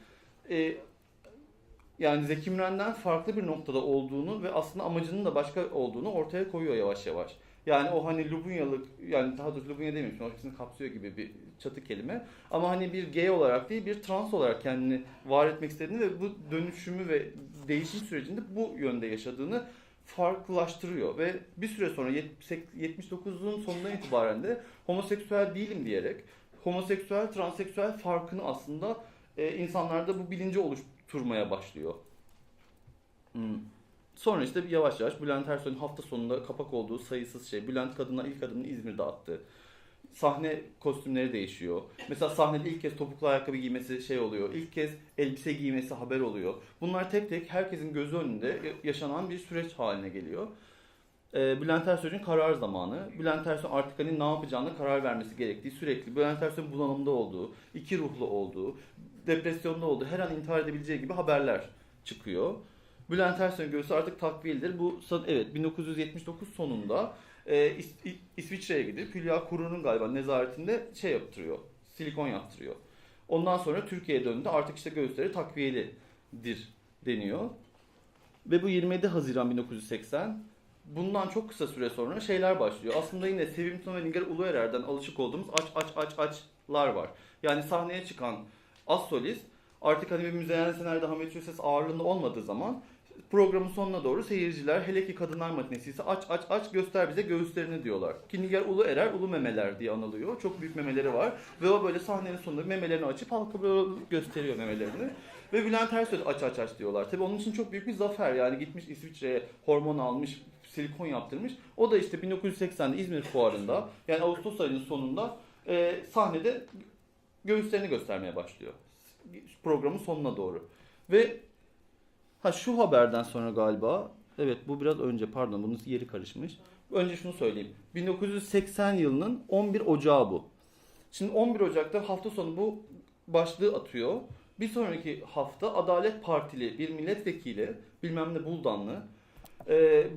yani Zeki Müren'den farklı bir noktada olduğunu ve aslında amacının da başka olduğunu ortaya koyuyor yavaş yavaş. Yani o Lubunyalık, yani daha doğrusu Lubunya demeyeyim, o ikisini kapsıyor gibi bir çatı kelime. Ama bir gay olarak değil, bir trans olarak kendini var etmek istediğini ve bu dönüşümü ve değişim sürecinde bu yönde yaşadığını farklılaştırıyor. Ve bir süre sonra 79'un sonundan itibaren de homoseksüel değilim diyerek homoseksüel, transseksüel farkını aslında insanlarda bu bilinci oluşturmaya başlıyor. Sonra işte yavaş yavaş Bülent Ersoy'un hafta sonunda kapak olduğu sayısız Bülent Kadın'la ilk adımını İzmir'de attı. Sahne kostümleri değişiyor. Mesela sahnede ilk kez topuklu ayakkabı giymesi oluyor. İlk kez elbise giymesi haber oluyor. Bunlar tek tek herkesin gözü önünde yaşanan bir süreç haline geliyor. Bülent Ersoy'un karar zamanı. Bülent Ersoy artık ne yapacağını karar vermesi gerektiği, sürekli Bülent Ersoy'un bunalımda olduğu, iki ruhlu olduğu, depresyonda olduğu, her an intihar edebileceği gibi haberler çıkıyor. Bülent Ersoy'un göğsü artık takviyelidir. Bu 1979 sonunda İsviçre'ye gidip Hülya Korur'un galiba nezaretinde yaptırıyor. Silikon yaptırıyor. Ondan sonra Türkiye'ye döndü. Artık işte göğüsleri takviyelidir deniyor. Ve bu 27 Haziran 1980. Bundan çok kısa süre sonra başlıyor. Aslında yine Sevim Tuna ve Nigar Uluerer'den alışık olduğumuz açlar var. Yani sahneye çıkan az solist artık bir Müzeyyen Sener'de Hamit Hüses ağırlığında olmadığı zaman programın sonuna doğru seyirciler, hele ki kadınlar matinesi ise aç göster bize göğüslerini diyorlar. Ki Nigar Uluerer ulu memeler diye anılıyor. Çok büyük memeleri var ve o böyle sahnenin sonunda memelerini açıp halka böyle gösteriyor memelerini. Ve Bülent Ersoy aç diyorlar. Tabii onun için çok büyük bir zafer. Yani gitmiş İsviçre'ye hormon almış, silikon yaptırmış. O da işte 1980'de İzmir Fuarı'nda, yani Ağustos ayının sonunda sahnede göğüslerini göstermeye başlıyor. Programın sonuna doğru. Ve şu haberden sonra galiba, evet bu biraz önce, pardon bunun yeri karışmış. Önce şunu söyleyeyim. 1980 yılının 11 Ocağı bu. Şimdi 11 Ocak'ta hafta sonu bu başlığı atıyor. Bir sonraki hafta Adalet Partili bir milletvekili, bilmem ne Buldanlı,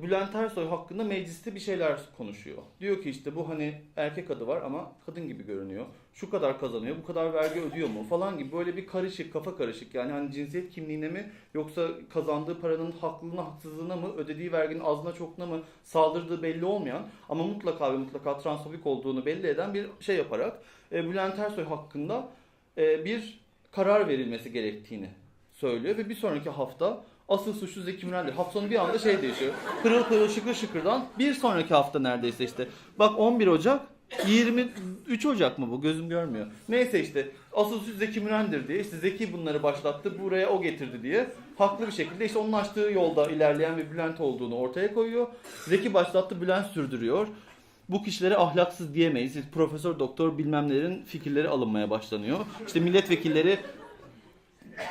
Bülent Ersoy hakkında mecliste bir şeyler konuşuyor. Diyor ki işte bu hani erkek adı var ama kadın gibi görünüyor. Şu kadar kazanıyor, bu kadar vergi ödüyor mu falan gibi böyle bir karışık, kafa karışık. Yani hani cinsiyet kimliğine mi yoksa kazandığı paranın haklılığına, haksızlığına mı, ödediği verginin azına çokuna mı saldırdığı belli olmayan ama mutlaka ve mutlaka transfobik olduğunu belli eden bir şey yaparak Bülent Ersoy hakkında bir karar verilmesi gerektiğini söylüyor ve bir sonraki hafta asıl suçlu Zeki Müren'dir. Hafta sonu bir anda şey değişiyor. Pırıl pırıl şıkır şıkırdan bir sonraki hafta neredeyse işte. Bak 11 Ocak 23 Ocak mı bu? Gözüm görmüyor. Neyse işte asıl suç Zeki Müren'dir diye. İşte Zeki bunları başlattı. Buraya o getirdi diye. Haklı bir şekilde işte onun açtığı yolda ilerleyen bir Bülent olduğunu ortaya koyuyor. Zeki başlattı, Bülent sürdürüyor. Bu kişilere ahlaksız diyemeyiz. İşte profesör, doktor bilmemlerin fikirleri alınmaya başlanıyor. İşte milletvekilleri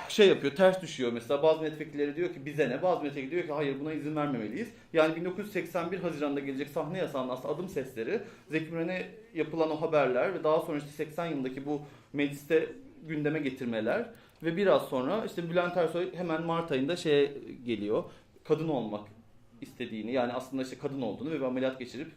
şey yapıyor, ters düşüyor mesela. Bazı milletvekilleri diyor ki bize ne? Bazı milletvekilleri diyor ki hayır buna izin vermemeliyiz. Yani 1981 Haziran'da gelecek sahne yasağının aslında adım sesleri, Zeki Müren'e yapılan o haberler ve daha sonra işte 80 yılındaki bu mecliste gündeme getirmeler ve biraz sonra işte Bülent Ersoy hemen Mart ayında şeye geliyor. Kadın olmak istediğini, yani aslında işte kadın olduğunu ve bir ameliyat geçirip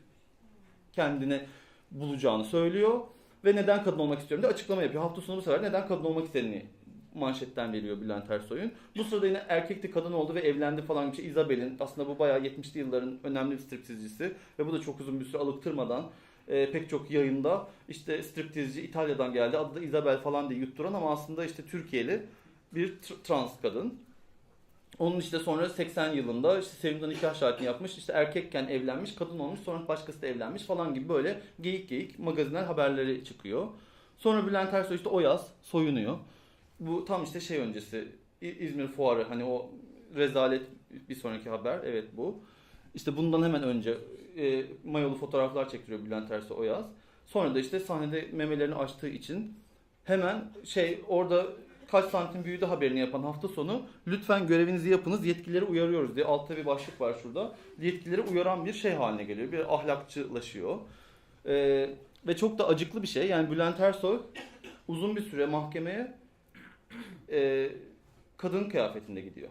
kendine bulacağını söylüyor ve neden kadın olmak istiyorum diye açıklama yapıyor. Hafta sonu bu sefer neden kadın olmak istediğini manşetten veriyor Bülent Ersoy'un. Bu sırada yine erkekti, kadın oldu ve evlendi falan gibi şey. Isabel'in, aslında bu bayağı 70'li yılların önemli bir striptizcisi ve bu da çok uzun bir süre alıktırmadan pek çok yayında işte striptizci İtalya'dan geldi, adı da Isabel falan diye yutturan ama aslında işte Türkiye'li bir trans kadın. Onun işte sonra 80 yılında işte Sevim'den nikah şahitliğini yapmış, işte erkekken evlenmiş, kadın olmuş, sonra başkası da evlenmiş falan gibi böyle geyik geyik magazinel haberleri çıkıyor. Sonra Bülent Ersoy işte o yaz soyunuyor. Bu tam işte şey öncesi, İzmir Fuarı, hani o rezalet bir sonraki haber, evet bu. İşte bundan hemen önce mayolu fotoğraflar çektiriyor Bülent Ersoy o yaz. Sonra da işte sahnede memelerini açtığı için hemen şey orada kaç santim büyüdü haberini yapan hafta sonu lütfen görevinizi yapınız, yetkilileri uyarıyoruz diye altta bir başlık var şurada. Yetkilileri uyaran bir şey haline geliyor, bir ahlakçılaşıyor. Ve çok da acıklı bir şey, yani Bülent Ersoy uzun bir süre mahkemeye kadın kıyafetinde gidiyor.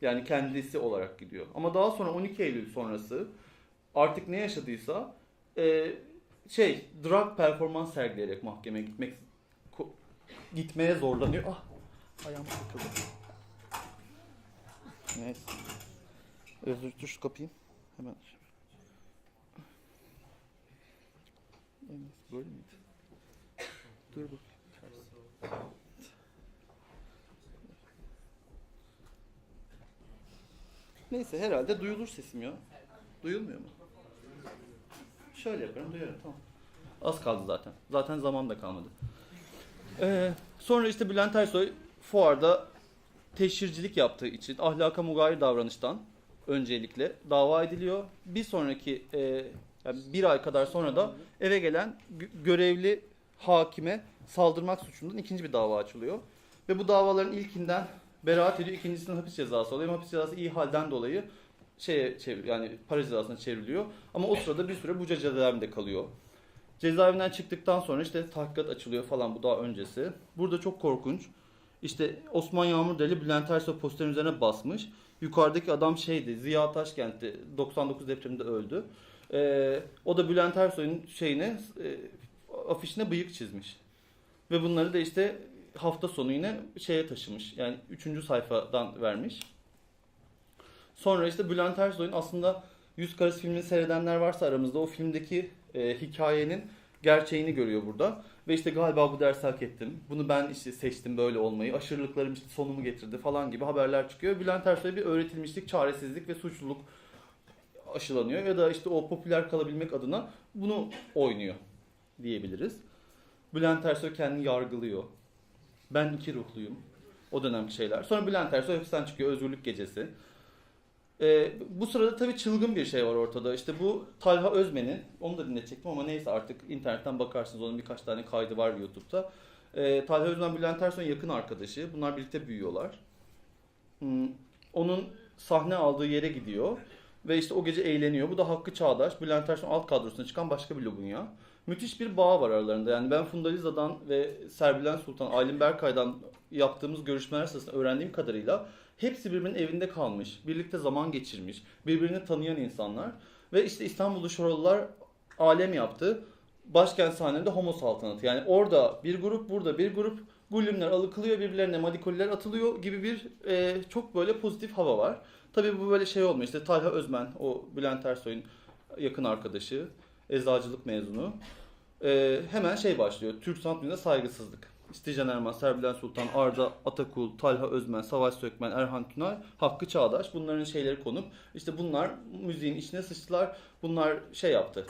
Yani kendisi olarak gidiyor. Ama daha sonra 12 Eylül sonrası artık ne yaşadıysa drag performans sergileyerek mahkemeye gitmeye zorlanıyor. Ah, ayağım takıldı. Neyse. Özür tuş kapayım. Hemen. Böyle miydi? Dur bakayım. Neyse herhalde duyulur sesim ya. Duyulmuyor mu? Şöyle yaparım, duyarım, tamam. Az kaldı zaten. Zaten zaman da kalmadı. Sonra işte Bülent Ersoy fuarda teşhircilik yaptığı için ahlaka mugayir davranıştan öncelikle dava ediliyor. Bir sonraki yani bir ay kadar sonra da eve gelen görevli hakime saldırmak suçundan ikinci bir dava açılıyor. Ve bu davaların ilkinden beraat ediyor, ikincisinden hapis cezası oluyor. Hapis cezası iyi halden dolayı yani para cezasına çevriliyor. Ama o sırada bir süre Buca cezaevinde kalıyor. Cezaevinden çıktıktan sonra işte tahkikat açılıyor falan, bu daha öncesi. Burada çok korkunç. İşte Osman Yağmurdeli Bülent Ersoy posterin üzerine basmış. Yukarıdaki adam Ziya Taşkent'ti. 99 depreminde öldü. O da Bülent Ersoy'un afişine bıyık çizmiş. Ve bunları da işte hafta sonu yine taşımış. Yani 3. sayfadan vermiş. Sonra işte Bülent Ersoy'un aslında Yüz Karası filmini seyredenler varsa aramızda o filmdeki hikayenin gerçeğini görüyor burada. Ve işte galiba bu dersi hak ettim. Bunu ben işte seçtim böyle olmayı. Aşırılıklarım işte sonumu getirdi falan gibi haberler çıkıyor. Bülent Ersoy'a bir öğretilmişlik, çaresizlik ve suçluluk aşılanıyor. Ya da işte o popüler kalabilmek adına bunu oynuyor diyebiliriz. Bülent Ersoy kendini yargılıyor. Ben iki ruhluyum. O dönemki şeyler. Sonra Bülent Ersoy hapisten çıkıyor. Özgürlük Gecesi. Bu sırada tabii çılgın bir şey var ortada. İşte bu Talha Özmen'in, onu da dinletecektim ama neyse artık internetten bakarsınız. Onun birkaç tane kaydı var YouTube'da. Talha Özmen Bülent Ersoy'un yakın arkadaşı. Bunlar birlikte büyüyorlar. Onun sahne aldığı yere gidiyor. Ve işte o gece eğleniyor. Bu da Hakkı Çağdaş, Bülent Ersoy'un alt kadrosuna çıkan başka bir Lubunya. müthiş bir bağ var aralarında. Yani ben Funda Liza'dan ve Serbilen Sultan, Aylin Berkay'dan yaptığımız görüşmeler sırasında öğrendiğim kadarıyla hepsi birbirinin evinde kalmış, birlikte zaman geçirmiş, birbirini tanıyan insanlar. Ve işte İstanbul'da Şoroğlular alem yaptı. Başkent sahnelerinde homo saltanatı. Yani orada bir grup, burada bir grup, gulyumlar alıkılıyor, birbirlerine madikoliler atılıyor gibi bir çok böyle pozitif hava var. Tabii bu böyle şey olmuyor. İşte Talha Özmen, o Bülent Ersoy'un yakın arkadaşı, eczacılık mezunu. Hemen şey başlıyor, Türk sanat müziğine saygısızlık. İşte Tijen Erman, Serbilen Sultan, Arda Atakul, Talha Özmen, Savaş Sökmen, Erhan Tünay, Hakkı Çağdaş, bunların şeyleri konup işte bunlar müziğin içine sıçtılar, bunlar şey yaptı.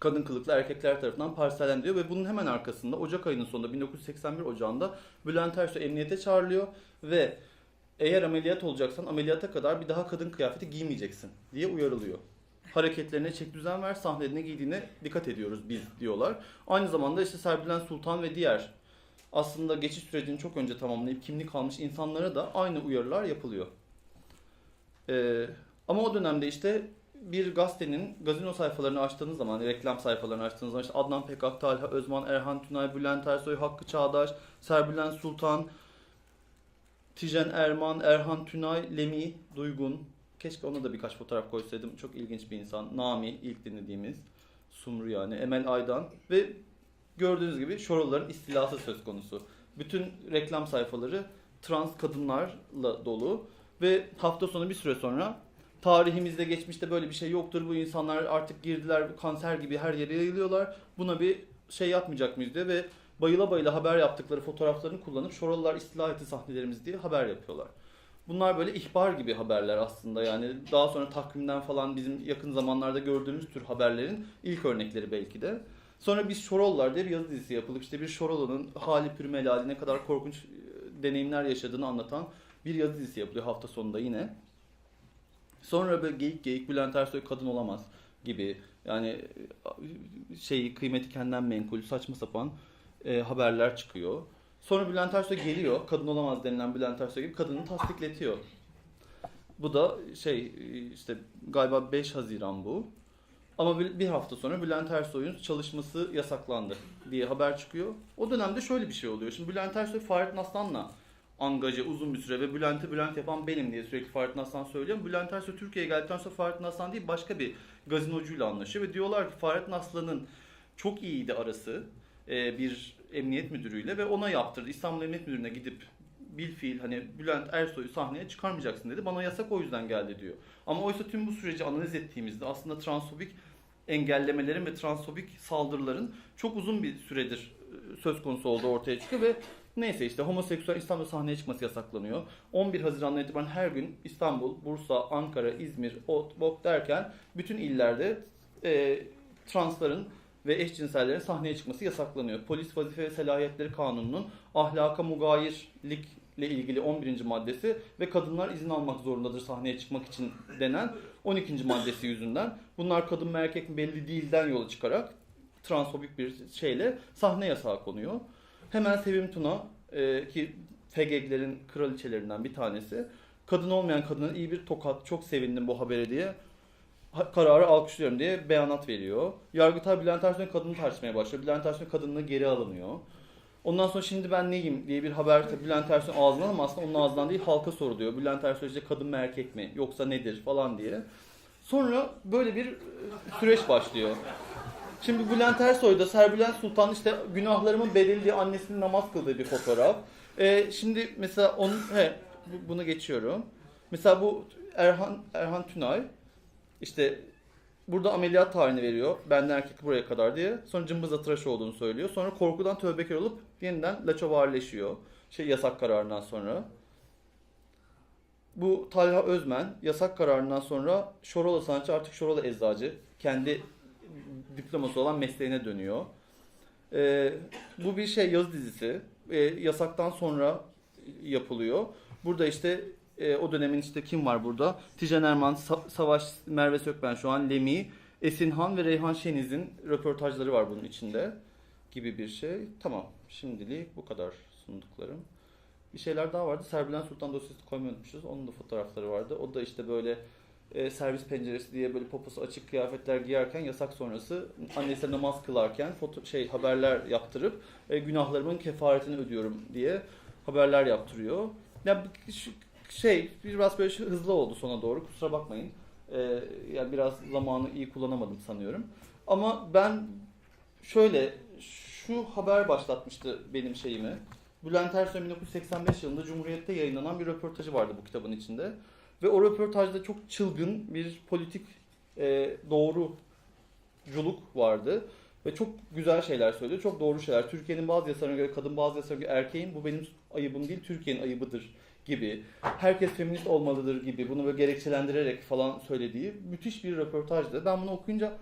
Kadın kılıklı erkekler tarafından parsellendiriyor ve bunun hemen arkasında Ocak ayının sonunda 1981 Ocağı'nda Bülent Ersoy emniyete çağrılıyor ve eğer ameliyat olacaksan ameliyata kadar bir daha kadın kıyafeti giymeyeceksin diye uyarılıyor. Hareketlerine çek düzen ver, sahnelerine giydiğine dikkat ediyoruz biz diyorlar. Aynı zamanda işte Serbilen Sultan ve diğer aslında geçiş sürecini çok önce tamamlayıp kimlik almış insanlara da aynı uyarılar yapılıyor. Ama o dönemde işte bir gazetenin gazino sayfalarını açtığınız zaman, reklam sayfalarını açtığınız zaman işte Adnan Pekak, Talha Özman, Erhan Tünay, Bülent Ersoy, Hakkı Çağdaş, Serbilen Sultan, Tijen Erman, Erhan Tünay, Lemi, Duygun. Keşke ona da birkaç fotoğraf koysaydım. Çok ilginç bir insan. Nami, ilk dinlediğimiz. Sumru yani. Emel Aydan. Ve gördüğünüz gibi Şoroğulların istilası söz konusu. Bütün reklam sayfaları trans kadınlarla dolu. Ve hafta sonu bir süre sonra tarihimizde geçmişte böyle bir şey yoktur. Bu insanlar artık girdiler kanser gibi her yere yayılıyorlar. Buna bir şey yapmayacak mıyız diye ve bayıla bayıla haber yaptıkları fotoğraflarını kullanıp Şoroğullar istila etti sahnelerimiz diye haber yapıyorlar. Bunlar böyle ihbar gibi haberler aslında, yani daha sonra takvimden falan bizim yakın zamanlarda gördüğümüz tür haberlerin ilk örnekleri belki de. Sonra biz Şoroğullar diye bir yazı dizisi yapılıp işte bir Şoroğlu'nun hali pürmelali ne kadar korkunç deneyimler yaşadığını anlatan bir yazı dizisi yapılıyor hafta sonunda yine. Sonra böyle geyik geyik Bülent Ersoy kadın olamaz gibi, yani kıymeti kendinden menkul saçma sapan haberler çıkıyor. Sonra Bülent Ersoy geliyor, kadın olamaz denilen Bülent Ersoy gibi kadını tasdikletiyor. Bu da işte galiba 5 Haziran bu. Ama bir hafta sonra Bülent Ersoy'un çalışması yasaklandı diye haber çıkıyor. O dönemde şöyle bir şey oluyor. Şimdi Bülent Ersoy Fahrettin Aslan'la angaja uzun bir süre ve Bülent'i Bülent yapan benim diye sürekli Fahrettin Aslan söylüyor. Bülent Ersoy Türkiye'ye geldikten sonra Fahrettin Aslan değil başka bir gazinocuyla anlaşıyor ve diyorlar ki Fahrettin Aslan'ın çok iyiydi arası bir emniyet müdürüyle ve ona yaptırdı. İstanbul Emniyet Müdürlüğü'ne gidip bilfiil hani Bülent Ersoy'u sahneye çıkarmayacaksın dedi. Bana yasak o yüzden geldi diyor. Ama oysa tüm bu süreci analiz ettiğimizde aslında transfobik engellemelerin ve transfobik saldırıların çok uzun bir süredir söz konusu olduğu ortaya çıkıyor ve neyse işte homoseksüel İstanbul'da sahneye çıkması yasaklanıyor. 11 Haziran'dan itibaren her gün İstanbul, Bursa, Ankara, İzmir, Bok derken bütün illerde transların ve eşcinsellerin sahneye çıkması yasaklanıyor. Polis Vazife ve Selahiyetleri Kanunu'nun ahlaka mugayirlikle ilgili 11. maddesi ve kadınlar izin almak zorundadır sahneye çıkmak için denen 12. maddesi yüzünden. Bunlar kadın mı erkek mi belli değilden yola çıkarak transfobik bir şeyle sahne yasağı konuyor. Hemen Sevim Tuna ki FGG'lerin kraliçelerinden bir tanesi, kadın olmayan kadına iyi bir tokat, çok sevindim bu habere diye, kararı alkışlıyorum diye beyanat veriyor. Yargıtay Bülent Ersoy'un kadını tartışmaya başlıyor. Bülent Ersoy kadınlığı geri alınıyor. Ondan sonra şimdi ben neyim diye bir haber Bülent Ersoy'un ağzından ama aslında onun ağzından değil halka soruluyor. Bülent Ersoy işte kadın mı erkek mi yoksa nedir falan diye. Sonra böyle bir süreç başlıyor. Şimdi Bülent Ersoy'da Serbilen Sultan işte günahlarımın bedeli diye annesinin namaz kıldığı bir fotoğraf. Şimdi mesela bunu geçiyorum. Mesela bu Erhan Tünay işte burada ameliyat tarihini veriyor. Benden erkek buraya kadar diye. Sonra cımbızla tıraş olduğunu söylüyor. Sonra korkudan tövbekar olup yeniden laçovarleşiyor. Yasak kararından sonra. Bu Talha Özmen yasak kararından sonra Şoroğlu sanatçı artık Şoroğlu eczacı. Kendi diploması olan mesleğine dönüyor. Bu bir yazı dizisi. Yasaktan sonra yapılıyor. Burada işte o dönemin işte kim var burada? Tijen Erman, Savaş, Merve Sökben şu an, Lemi, Esinhan ve Reyhan Şeniz'in röportajları var bunun içinde gibi bir şey. Tamam. Şimdilik bu kadar sunduklarım. Bir şeyler daha vardı. Serbilen Sultan dosyası koymayı unutmuşuz. Onun da fotoğrafları vardı. O da işte böyle servis penceresi diye böyle poposu açık kıyafetler giyerken yasak sonrası annesi namaz kılarken haberler yaptırıp günahlarımın kefaretini ödüyorum diye haberler yaptırıyor. Ya biraz böyle hızlı oldu sona doğru, kusura bakmayın. Yani biraz zamanı iyi kullanamadım sanıyorum. Ama ben şu haber başlatmıştı benim şeyimi. Bülent Ersoy'un 1985 yılında Cumhuriyet'te yayınlanan bir röportajı vardı bu kitabın içinde. Ve o röportajda çok çılgın bir politik doğruculuk vardı. Ve çok güzel şeyler söylüyor, çok doğru şeyler. Türkiye'nin bazı yasalarına göre kadın, bazı yasalarına göre erkeğin, bu benim ayıbım değil, Türkiye'nin ayıbıdır gibi. Herkes feminist olmalıdır gibi, bunu böyle gerekçelendirerek falan söylediği müthiş bir röportajdı. Ben bunu okuyunca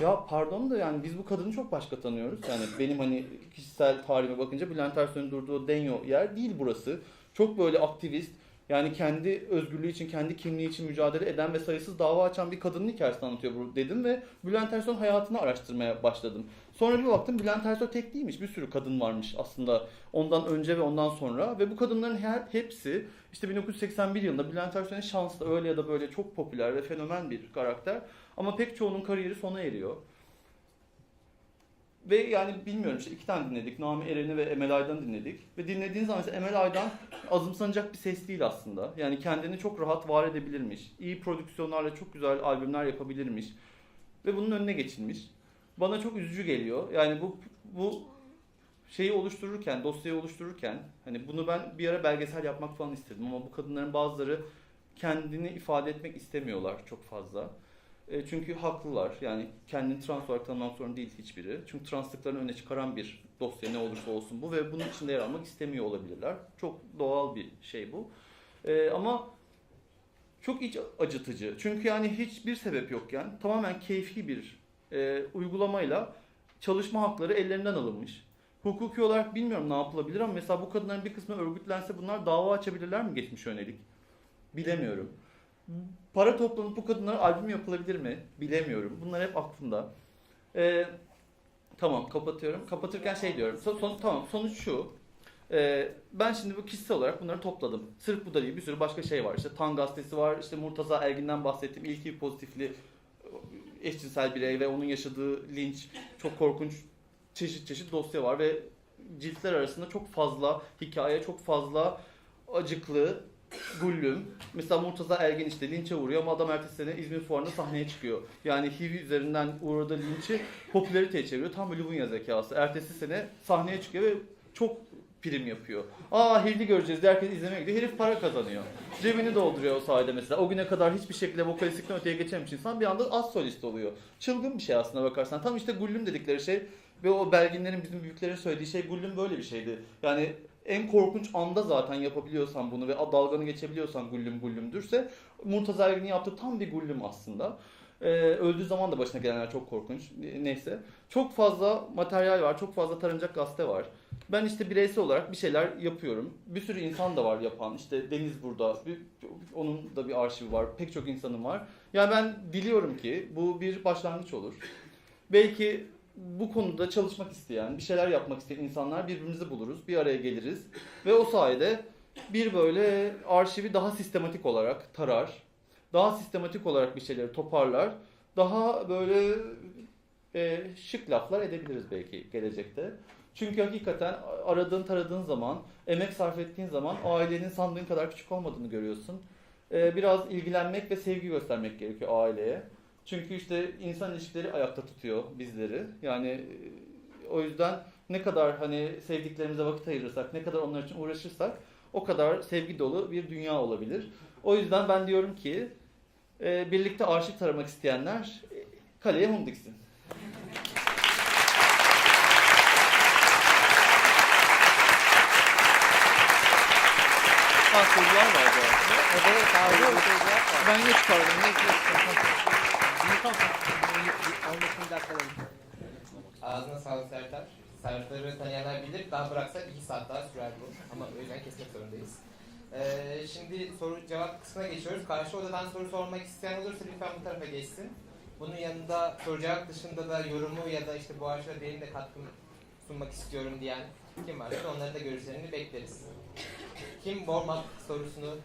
ya pardon da yani biz bu kadını çok başka tanıyoruz. Yani benim hani kişisel tarihime bakınca Bülent Ersoy'un durduğu denyo yer değil burası. Çok böyle aktivist, yani kendi özgürlüğü için, kendi kimliği için mücadele eden ve sayısız dava açan bir kadının hikayesini anlatıyor bu dedim ve Bülent Ersoy'un hayatını araştırmaya başladım. Sonra bir baktım Bülent Ersoy tek değilmiş, bir sürü kadın varmış aslında ondan önce ve ondan sonra ve bu kadınların hepsi işte 1981 yılında Bülent Ersoy'un şanslı, öyle ya da böyle çok popüler ve fenomen bir karakter ama pek çoğunun kariyeri sona eriyor. Ve yani bilmiyorum işte 2 tane dinledik. Nami Eren'i ve Emel Aydan'ı dinledik. Ve dinlediğiniz zaman mesela Emel Aydan azımsanacak bir ses değil aslında. Yani kendini çok rahat var edebilirmiş. İyi prodüksiyonlarla çok güzel albümler yapabilirmiş. Ve bunun önüne geçilmiş. Bana çok üzücü geliyor. Yani bu şeyi oluştururken, dosyayı oluştururken hani bunu ben bir ara belgesel yapmak falan istedim ama bu kadınların bazıları kendini ifade etmek istemiyorlar çok fazla. Çünkü haklılar. Yani kendini trans olarak tanımlamak zorunda değil hiçbiri. Çünkü translıklarını öne çıkaran bir dosya ne olursa olsun bu ve bunun içinde yer almak istemiyor olabilirler. Çok doğal bir şey bu. Ama çok iç acıtıcı. Çünkü yani hiçbir sebep yokken tamamen keyfi bir uygulamayla çalışma hakları ellerinden alınmış. Hukuki olarak bilmiyorum ne yapılabilir ama mesela bu kadınların bir kısmı örgütlense bunlar dava açabilirler mi geçmişe yönelik? Bilemiyorum. Para toplanıp bu kadınlara albüm yapılabilir mi? Bilemiyorum. Bunlar hep aklımda. Tamam kapatıyorum. Kapatırken şey diyorum. Tamam sonuç şu. Ben şimdi bu kişisel olarak bunları topladım. Sırf bu da değil bir sürü başka şey var. İşte Tan gazetesi var. İşte Murtaza Ergin'den bahsettiğim ilk HIV pozitifli eşcinsel birey ve onun yaşadığı linç. Çok korkunç çeşit dosya var ve ciltler arasında çok fazla hikaye, çok fazla acıklı Güllüm. Mesela Murtaza Ergen işte linçe uğruyor ama adam ertesi sene İzmir Fuarı'nda sahneye çıkıyor. Yani HIV üzerinden uğradığı linçi popülariteye çeviriyor. Tam bir Lubunya zekası. Ertesi sene sahneye çıkıyor ve çok prim yapıyor. HIV'li göreceğiz diye herkes izlemeye gidiyor. Herif para kazanıyor. Cebini dolduruyor o sayede mesela. O güne kadar hiçbir şekilde vokalistikten öteye geçememiş insan bir anda az solist oluyor. Çılgın bir şey aslına bakarsan. Tam işte Güllüm dedikleri şey ve o belginlerin bizim büyüklerin söylediği şey Güllüm böyle bir şeydi. Yani en korkunç anda zaten yapabiliyorsan bunu ve dalganı geçebiliyorsan güllümdürse Murtaza Ergin'in yaptığı tam bir güllüm aslında. Öldüğü zaman da başına gelenler çok korkunç. Neyse. Çok fazla materyal var, çok fazla taranacak gazete var. Ben işte bireysel olarak bir şeyler yapıyorum. Bir sürü insan da var yapan. İşte Deniz burada. Onun da bir arşivi var. Pek çok insanın var. Yani ben diliyorum ki bu bir başlangıç olur. Belki bu konuda çalışmak isteyen, bir şeyler yapmak isteyen insanlar birbirimizi buluruz, bir araya geliriz ve o sayede bir böyle arşivi daha sistematik olarak tarar, daha sistematik olarak bir şeyleri toparlar, daha böyle şık laflar edebiliriz belki gelecekte. Çünkü hakikaten taradığın zaman, emek sarf ettiğin zaman ailenin sandığın kadar küçük olmadığını görüyorsun. Biraz ilgilenmek ve sevgi göstermek gerekiyor aileye. Çünkü işte insan ilişkileri ayakta tutuyor bizleri. Yani o yüzden ne kadar hani sevdiklerimize vakit ayırırsak, ne kadar onlar için uğraşırsak o kadar sevgi dolu bir dünya olabilir. O yüzden ben diyorum ki birlikte arşiv taramak isteyenler kaleye mum diksin. Sorular var bu arada. Evet, abi. Ben ne çıkardım? Anlatın dakikalarım. Ağzına sağlık Sertar. Sertar'ı tanıyanlar bilir. Daha bıraksak 2 saat daha sürer bu. Ama o yüzden kesmek zorundayız. Şimdi soru cevap kısmına geçiyoruz. Karşı odadan soru sormak isteyen olursa lütfen bu tarafa geçsin. Bunun yanında soru cevap dışında da yorumu ya da işte bu arşive benim de katkım sunmak istiyorum diyen kim varsa onların da görüşlerini bekleriz. Kim warm-up sorusunu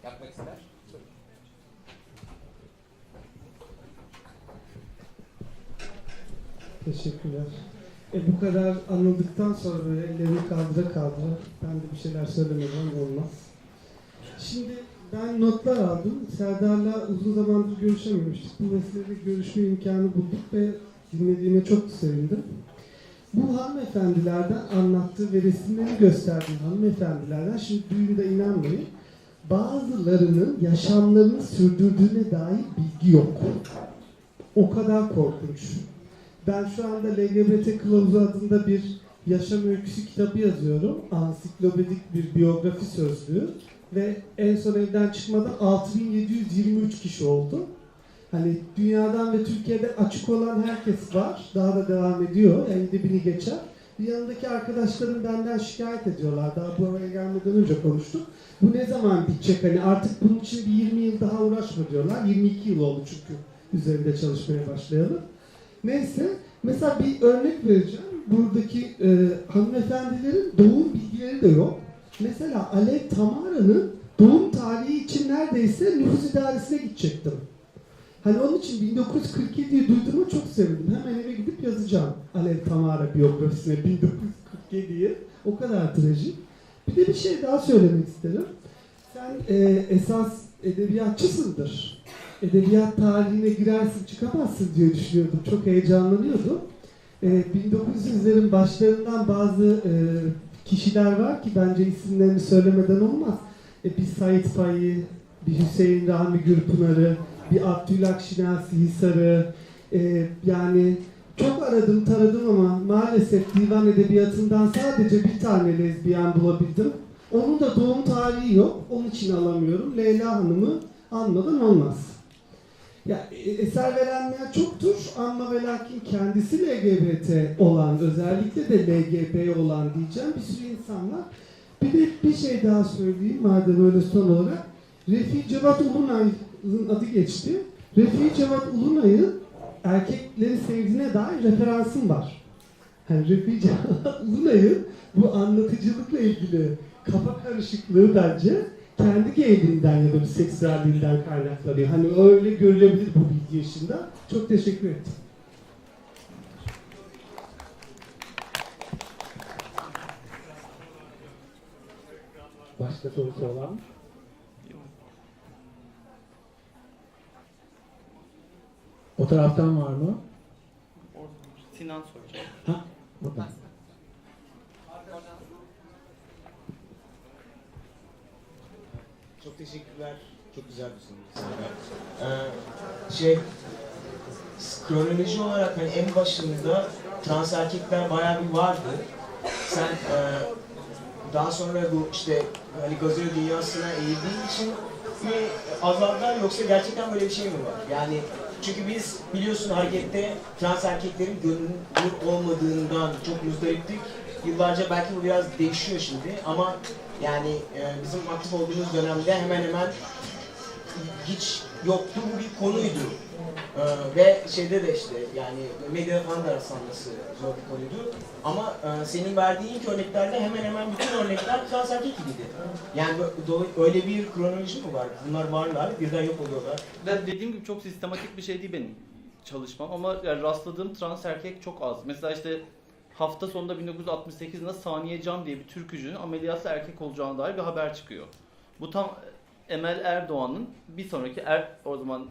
yapmak ister? Teşekkürler. Bu kadar anıldıktan sonra böyle ellerini kaldıra kaldıra ben de bir şeyler söylemeden olmaz. Şimdi ben notlar aldım. Serdar'la uzun zamandır görüşememiştik. Bu vesileyle görüşme imkanı bulduk ve dinlediğime çok sevindim. Bu hanımefendilerden anlattığı ve resimlerini gösterdiği hanımefendilerden şimdi düğünde inanmayın. Bazılarının yaşamlarını sürdürdüğüne dair bilgi yok. O kadar korkunç. Ben şu anda LGBT Kılavuzu adında bir yaşam öyküsü kitabı yazıyorum. Ansiklopedik bir biyografi sözlüğü. Ve en son evden çıkmadan 6723 kişi oldu. Hani dünyadan ve Türkiye'de açık olan herkes var. Daha da devam ediyor. 50.000'i geçer. Yanındaki arkadaşlarım benden şikayet ediyorlar. Daha bu araya gelmeden önce konuştuk. Bu ne zaman bitecek? Hani artık bunun için bir 20 yıl daha uğraşma diyorlar. 22 yıl oldu çünkü üzerinde çalışmaya başlayalım. Neyse, mesela bir örnek vereceğim. Buradaki hanımefendilerin doğum bilgileri de yok. Mesela Alev Tamara'nın doğum tarihi için neredeyse nüfus idaresine gidecektim. Hani onun için 1947'yi duyduğuma çok sevindim. Hemen eve gidip yazacağım Alev Tamara biyografisine 1947'yi. O kadar trajik. Bir de bir şey daha söylemek isterim. Sen esas edebiyatçısındır. Edebiyat tarihine girersin çıkamazsın diye düşünüyordum. Çok heyecanlanıyordum. 1900'lerin başlarından bazı kişiler var ki bence isimlerini söylemeden olmaz. Bir Sait Faik'i, bir Hüseyin Rahmi Gürpınar'ı, bir Abdülhak Şinasi Hisar'ı, yani çok aradım taradım ama maalesef divan edebiyatından sadece bir tane lezbiyen bulabildim. Onun da doğum tarihi yok, onun için alamıyorum. Leyla Hanım'ı anmadan olmaz. Ya, eser verenler çoktur ama ve lakin kendisi LGBT olan, özellikle de LGB olan diyeceğim bir sürü insan var. Bir de bir şey daha söyleyeyim madem öyle son olarak. Refik Cevat Ulunay'ın adı geçti. Refik Cevat Ulunay'ın erkekleri sevdiğine dair referansım var. Yani Refik Cevat Ulunay'ın bu anlatıcılıkla ilgili kafa karışıklığı bence kendi gayliğinden ya da bir seksüelliğinden kaynaklanıyor. Hani öyle görülebilir bu bilgi yaşında. Çok teşekkür ettim. Başka sorusu olan? O taraftan var mı? Sinan soracak. Ha, burada. Çok teşekkürler. Çok güzel bir sunum. Kronoloji olarak hani en başında trans erkekler bayağı bir vardı. Sen daha sonra bu işte hani gazino dünyasına eğildiğin için mi azaldılar yoksa gerçekten böyle bir şey mi var? Yani çünkü biz biliyorsun harekette trans erkeklerin görünür olmadığından çok muzdariptik. Yıllarca belki bu biraz değişiyor şimdi ama yani bizim aktif olduğumuz dönemde hemen hemen hiç yoktu, bu bir konuydu. Ve şeyde de işte yani medya falan da arasandası zor bir konuydu. Ama senin verdiğin ilk örneklerde hemen hemen bütün örnekler trans erkek gibiydi. Yani öyle bir kronoloji mi var? Bunlar varlar, birden yok oluyorlar. Ben dediğim gibi çok sistematik bir şey değil benim çalışmam ama yani rastladığım trans erkek çok az. Mesela işte hafta sonunda 1968 yılında Saniye Can diye bir türkücünün ameliyatlı erkek olacağına dair bir haber çıkıyor. Bu tam Emel Erdoğan'ın bir sonraki o zaman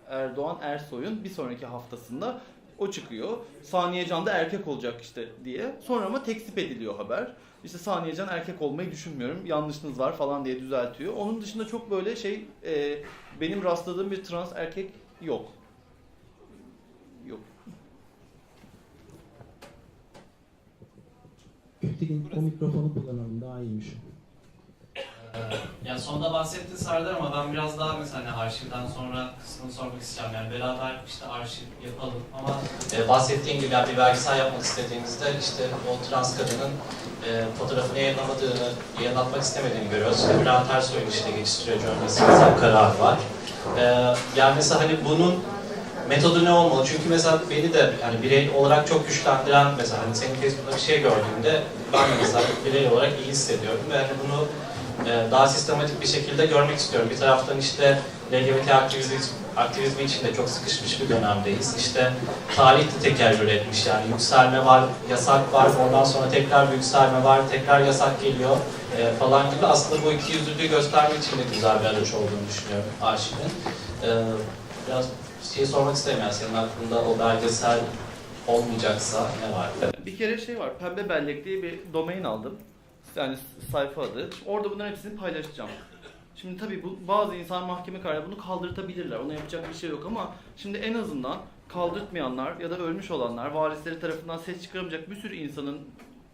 Erdoğan Ersoy'un bir sonraki haftasında o çıkıyor. Saniye Can da erkek olacak işte diye. Sonra ama tekzip ediliyor haber. İşte Saniye Can erkek olmayı düşünmüyorum, yanlışınız var falan diye düzeltiyor. Onun dışında çok böyle benim rastladığım bir trans erkek yok. Yok. Gültekin, o mikrofonu kullanalım, daha iyiymiş. Yani sonunda bahsetti Serdar ama ben biraz daha mesela hani arşivden sonra kısmını sormak isteyeceğim. Yani beraber işte arşiv yapalım ama bahsettiğim gibi yani bir belgesel yapmak istediğimizde işte o trans kadının fotoğrafını yayınlatmak istemediğini görüyoruz. İşte Bülent Ersoy'un işte geçiş süreci öncesi mesela kararı var. Yani mesela hani bunun metodu ne olmalı? Çünkü mesela beni de yani birey olarak çok güçlendiren mesela hani senin Facebook'ta bir şey gördüğümde ben de mesela birey olarak iyi hissediyorum ve hani bunu daha sistematik bir şekilde görmek istiyorum. Bir taraftan işte LGBT aktivizmi içinde çok sıkışmış bir dönemdeyiz. İşte tarih de tekerrür etmiş, yani yükselme var, yasak var, ondan sonra tekrar bir yükselme var, tekrar yasak geliyor falan gibi. Aslında bu ikiyüzlülüğü göstermek için de güzel bir araç olduğunu düşünüyorum arşivin. Biraz şey sormak isterim, yani senin aklında o belgesel olmayacaksa ne var? Bir kere şey var, Pembe Bellek diye bir domain aldım. Yani sayfa adı. Orada bunların hepsini paylaşacağım. Şimdi tabii bazı insan mahkeme kararı bunu kaldırtabilirler. Ona yapacak bir şey yok ama şimdi en azından kaldırtmayanlar ya da ölmüş olanlar, varisleri tarafından ses çıkaramayacak bir sürü insanın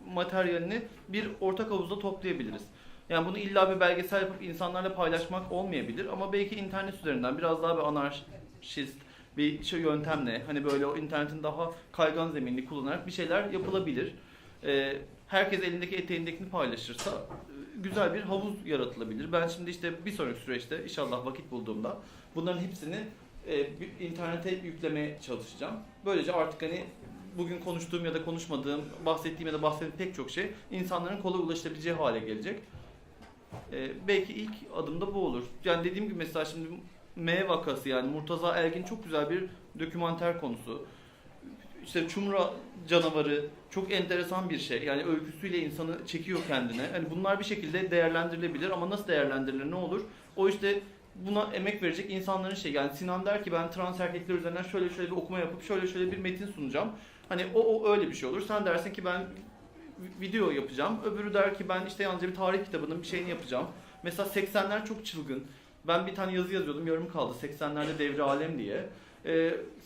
materyalini bir ortak havuzda toplayabiliriz. Yani bunu illa bir belgesel yapıp insanlarla paylaşmak olmayabilir ama belki internet üzerinden biraz daha bir anarşist bir yöntemle, hani böyle o internetin daha kaygan zeminini kullanarak bir şeyler yapılabilir. Herkes elindeki eteğindekini paylaşırsa güzel bir havuz yaratılabilir. Ben şimdi işte bir sonraki süreçte inşallah vakit bulduğumda bunların hepsini internete yüklemeye çalışacağım. Böylece artık hani bugün konuştuğum ya da konuşmadığım, bahsettiğim ya da bahsettiğim pek çok şey insanların kolay ulaşabileceği hale gelecek. Belki ilk adımda bu olur. Yani dediğim gibi mesela şimdi M vakası, yani Murtaza Ergin çok güzel bir dokümanter konusu. İşte Çumra canavarı çok enteresan bir şey. Yani öyküsüyle insanı çekiyor kendine. Yani bunlar bir şekilde değerlendirilebilir ama nasıl değerlendirilir, ne olur? O işte buna emek verecek insanların şey. Yani Sinan der ki ben trans erkekler üzerinden şöyle bir okuma yapıp şöyle bir metin sunacağım. Hani o öyle bir şey olur. Sen dersin ki ben video yapacağım. Öbürü der ki ben işte yalnızca bir tarih kitabının bir şeyini yapacağım. Mesela 80'ler çok çılgın. Ben bir tane yazı yazıyordum, yarım kaldı. 80'lerde devri alem diye.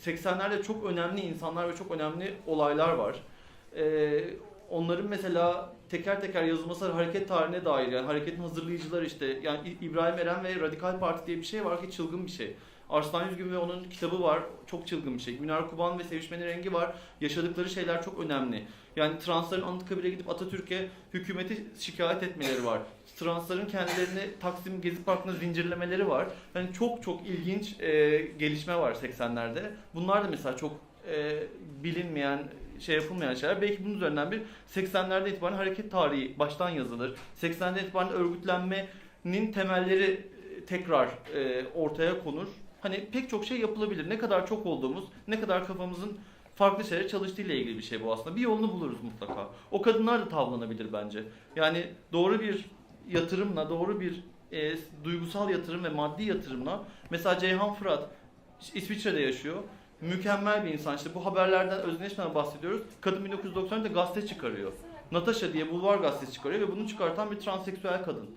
80'lerde çok önemli insanlar ve çok önemli olaylar var. Onların mesela teker teker yazılması hareket tarihine dair, yani hareketin hazırlayıcıları işte, yani İbrahim Eren ve Radikal Parti diye bir şey var ki çılgın bir şey. Arslan Yüzgün ve onun kitabı var, çok çılgın bir şey. Güner Kuban ve Sevişmenin Rengi var, yaşadıkları şeyler çok önemli. Yani transların Anıtkabir'e gidip Atatürk'e hükümeti şikayet etmeleri var. Transların kendilerini Taksim Gezi Parkı'na zincirlemeleri var. Yani çok ilginç gelişme var 80'lerde. Bunlar da mesela çok bilinmeyen, şey yapılmayan şeyler. Belki bunun üzerinden bir 80'lerde itibaren hareket tarihi baştan yazılır. 80'lerde itibaren örgütlenmenin temelleri tekrar ortaya konur. Hani pek çok şey yapılabilir. Ne kadar çok olduğumuz, ne kadar kafamızın farklı şeylere çalıştığıyla ilgili bir şey bu aslında. Bir yolunu buluruz mutlaka. O kadınlar da tavlanabilir bence. Yani doğru bir yatırımla, doğru bir duygusal yatırım ve maddi yatırımla, mesela Ceyhan Fırat İsviçre'de yaşıyor. Mükemmel bir insan. İşte bu haberlerden, özneşmeden bahsediyoruz. Kadın 1990'da gazete çıkarıyor. Natasha diye bulvar gazetesi çıkarıyor ve bunu çıkartan bir transseksüel kadın.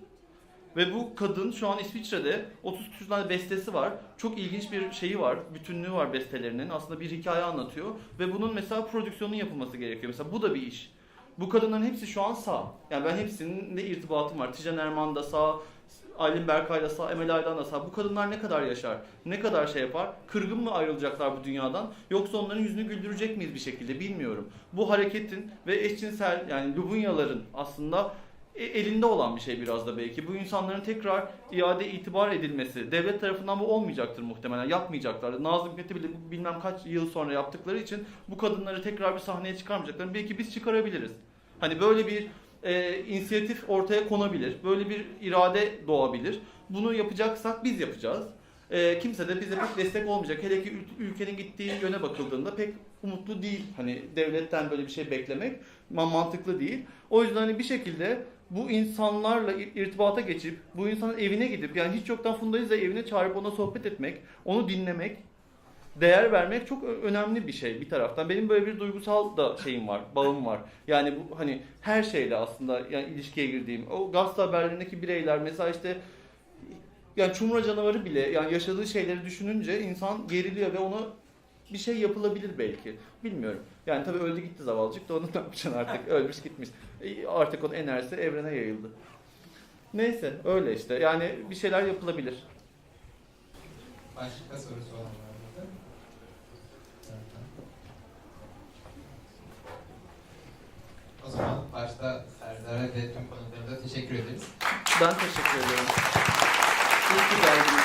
Ve bu kadın şu an İsviçre'de 30 küsur tane bestesi var. Çok ilginç bir şeyi var, bütünlüğü var bestelerinin. Aslında bir hikaye anlatıyor ve bunun mesela prodüksiyonun yapılması gerekiyor. Mesela bu da bir iş. Bu kadınların hepsi şu an sağ. Yani ben hepsinin de irtibatım var. Tijen Erman da sağ, Aylin Berkay da sağ, Emel Aydan da sağ. Bu kadınlar ne kadar yaşar? Ne kadar şey yapar? Kırgın mı ayrılacaklar bu dünyadan? Yoksa onların yüzünü güldürecek miyiz bir şekilde? Bilmiyorum. Bu hareketin ve eşcinsel, yani Lubunyaların aslında elinde olan bir şey biraz da belki. Bu insanların tekrar iade itibar edilmesi. Devlet tarafından bu olmayacaktır muhtemelen. Yapmayacaklar. Nazım Hikmet'i bile bilmem kaç yıl sonra yaptıkları için bu kadınları tekrar bir sahneye çıkarmayacaklar. Belki biz çıkarabiliriz. Hani böyle bir inisiyatif ortaya konabilir. Böyle bir irade doğabilir. Bunu yapacaksak biz yapacağız. Kimse de bize pek destek olmayacak. Hele ki ülkenin gittiği yöne bakıldığında pek umutlu değil. Hani devletten böyle bir şey beklemek mantıklı değil. O yüzden hani bir şekilde bu insanlarla irtibata geçip, bu insanın evine gidip, yani hiç yoktan Funda'yı evine çağırıp ona sohbet etmek, onu dinlemek, değer vermek çok önemli bir şey bir taraftan. Benim böyle bir duygusal da şeyim var, bağım var. Yani bu hani her şeyle aslında yani ilişkiye girdiğim, o gazete haberlerindeki bireyler mesela işte, yani Çumra canavarı bile yani yaşadığı şeyleri düşününce insan geriliyor ve onu bir şey yapılabilir belki. Bilmiyorum. Yani tabii öldü gitti zavallıcık da onu ne yapacaksın artık? Ölmüş gitmiş. Artık onun enerjisi evrene yayıldı. Neyse öyle işte. Yani bir şeyler yapılabilir. Başka sorusu olan var mı? O zaman başta Serdar'a ve tüm konuklarına da teşekkür ederiz. Ben teşekkür ederim. İyi ki geldiniz.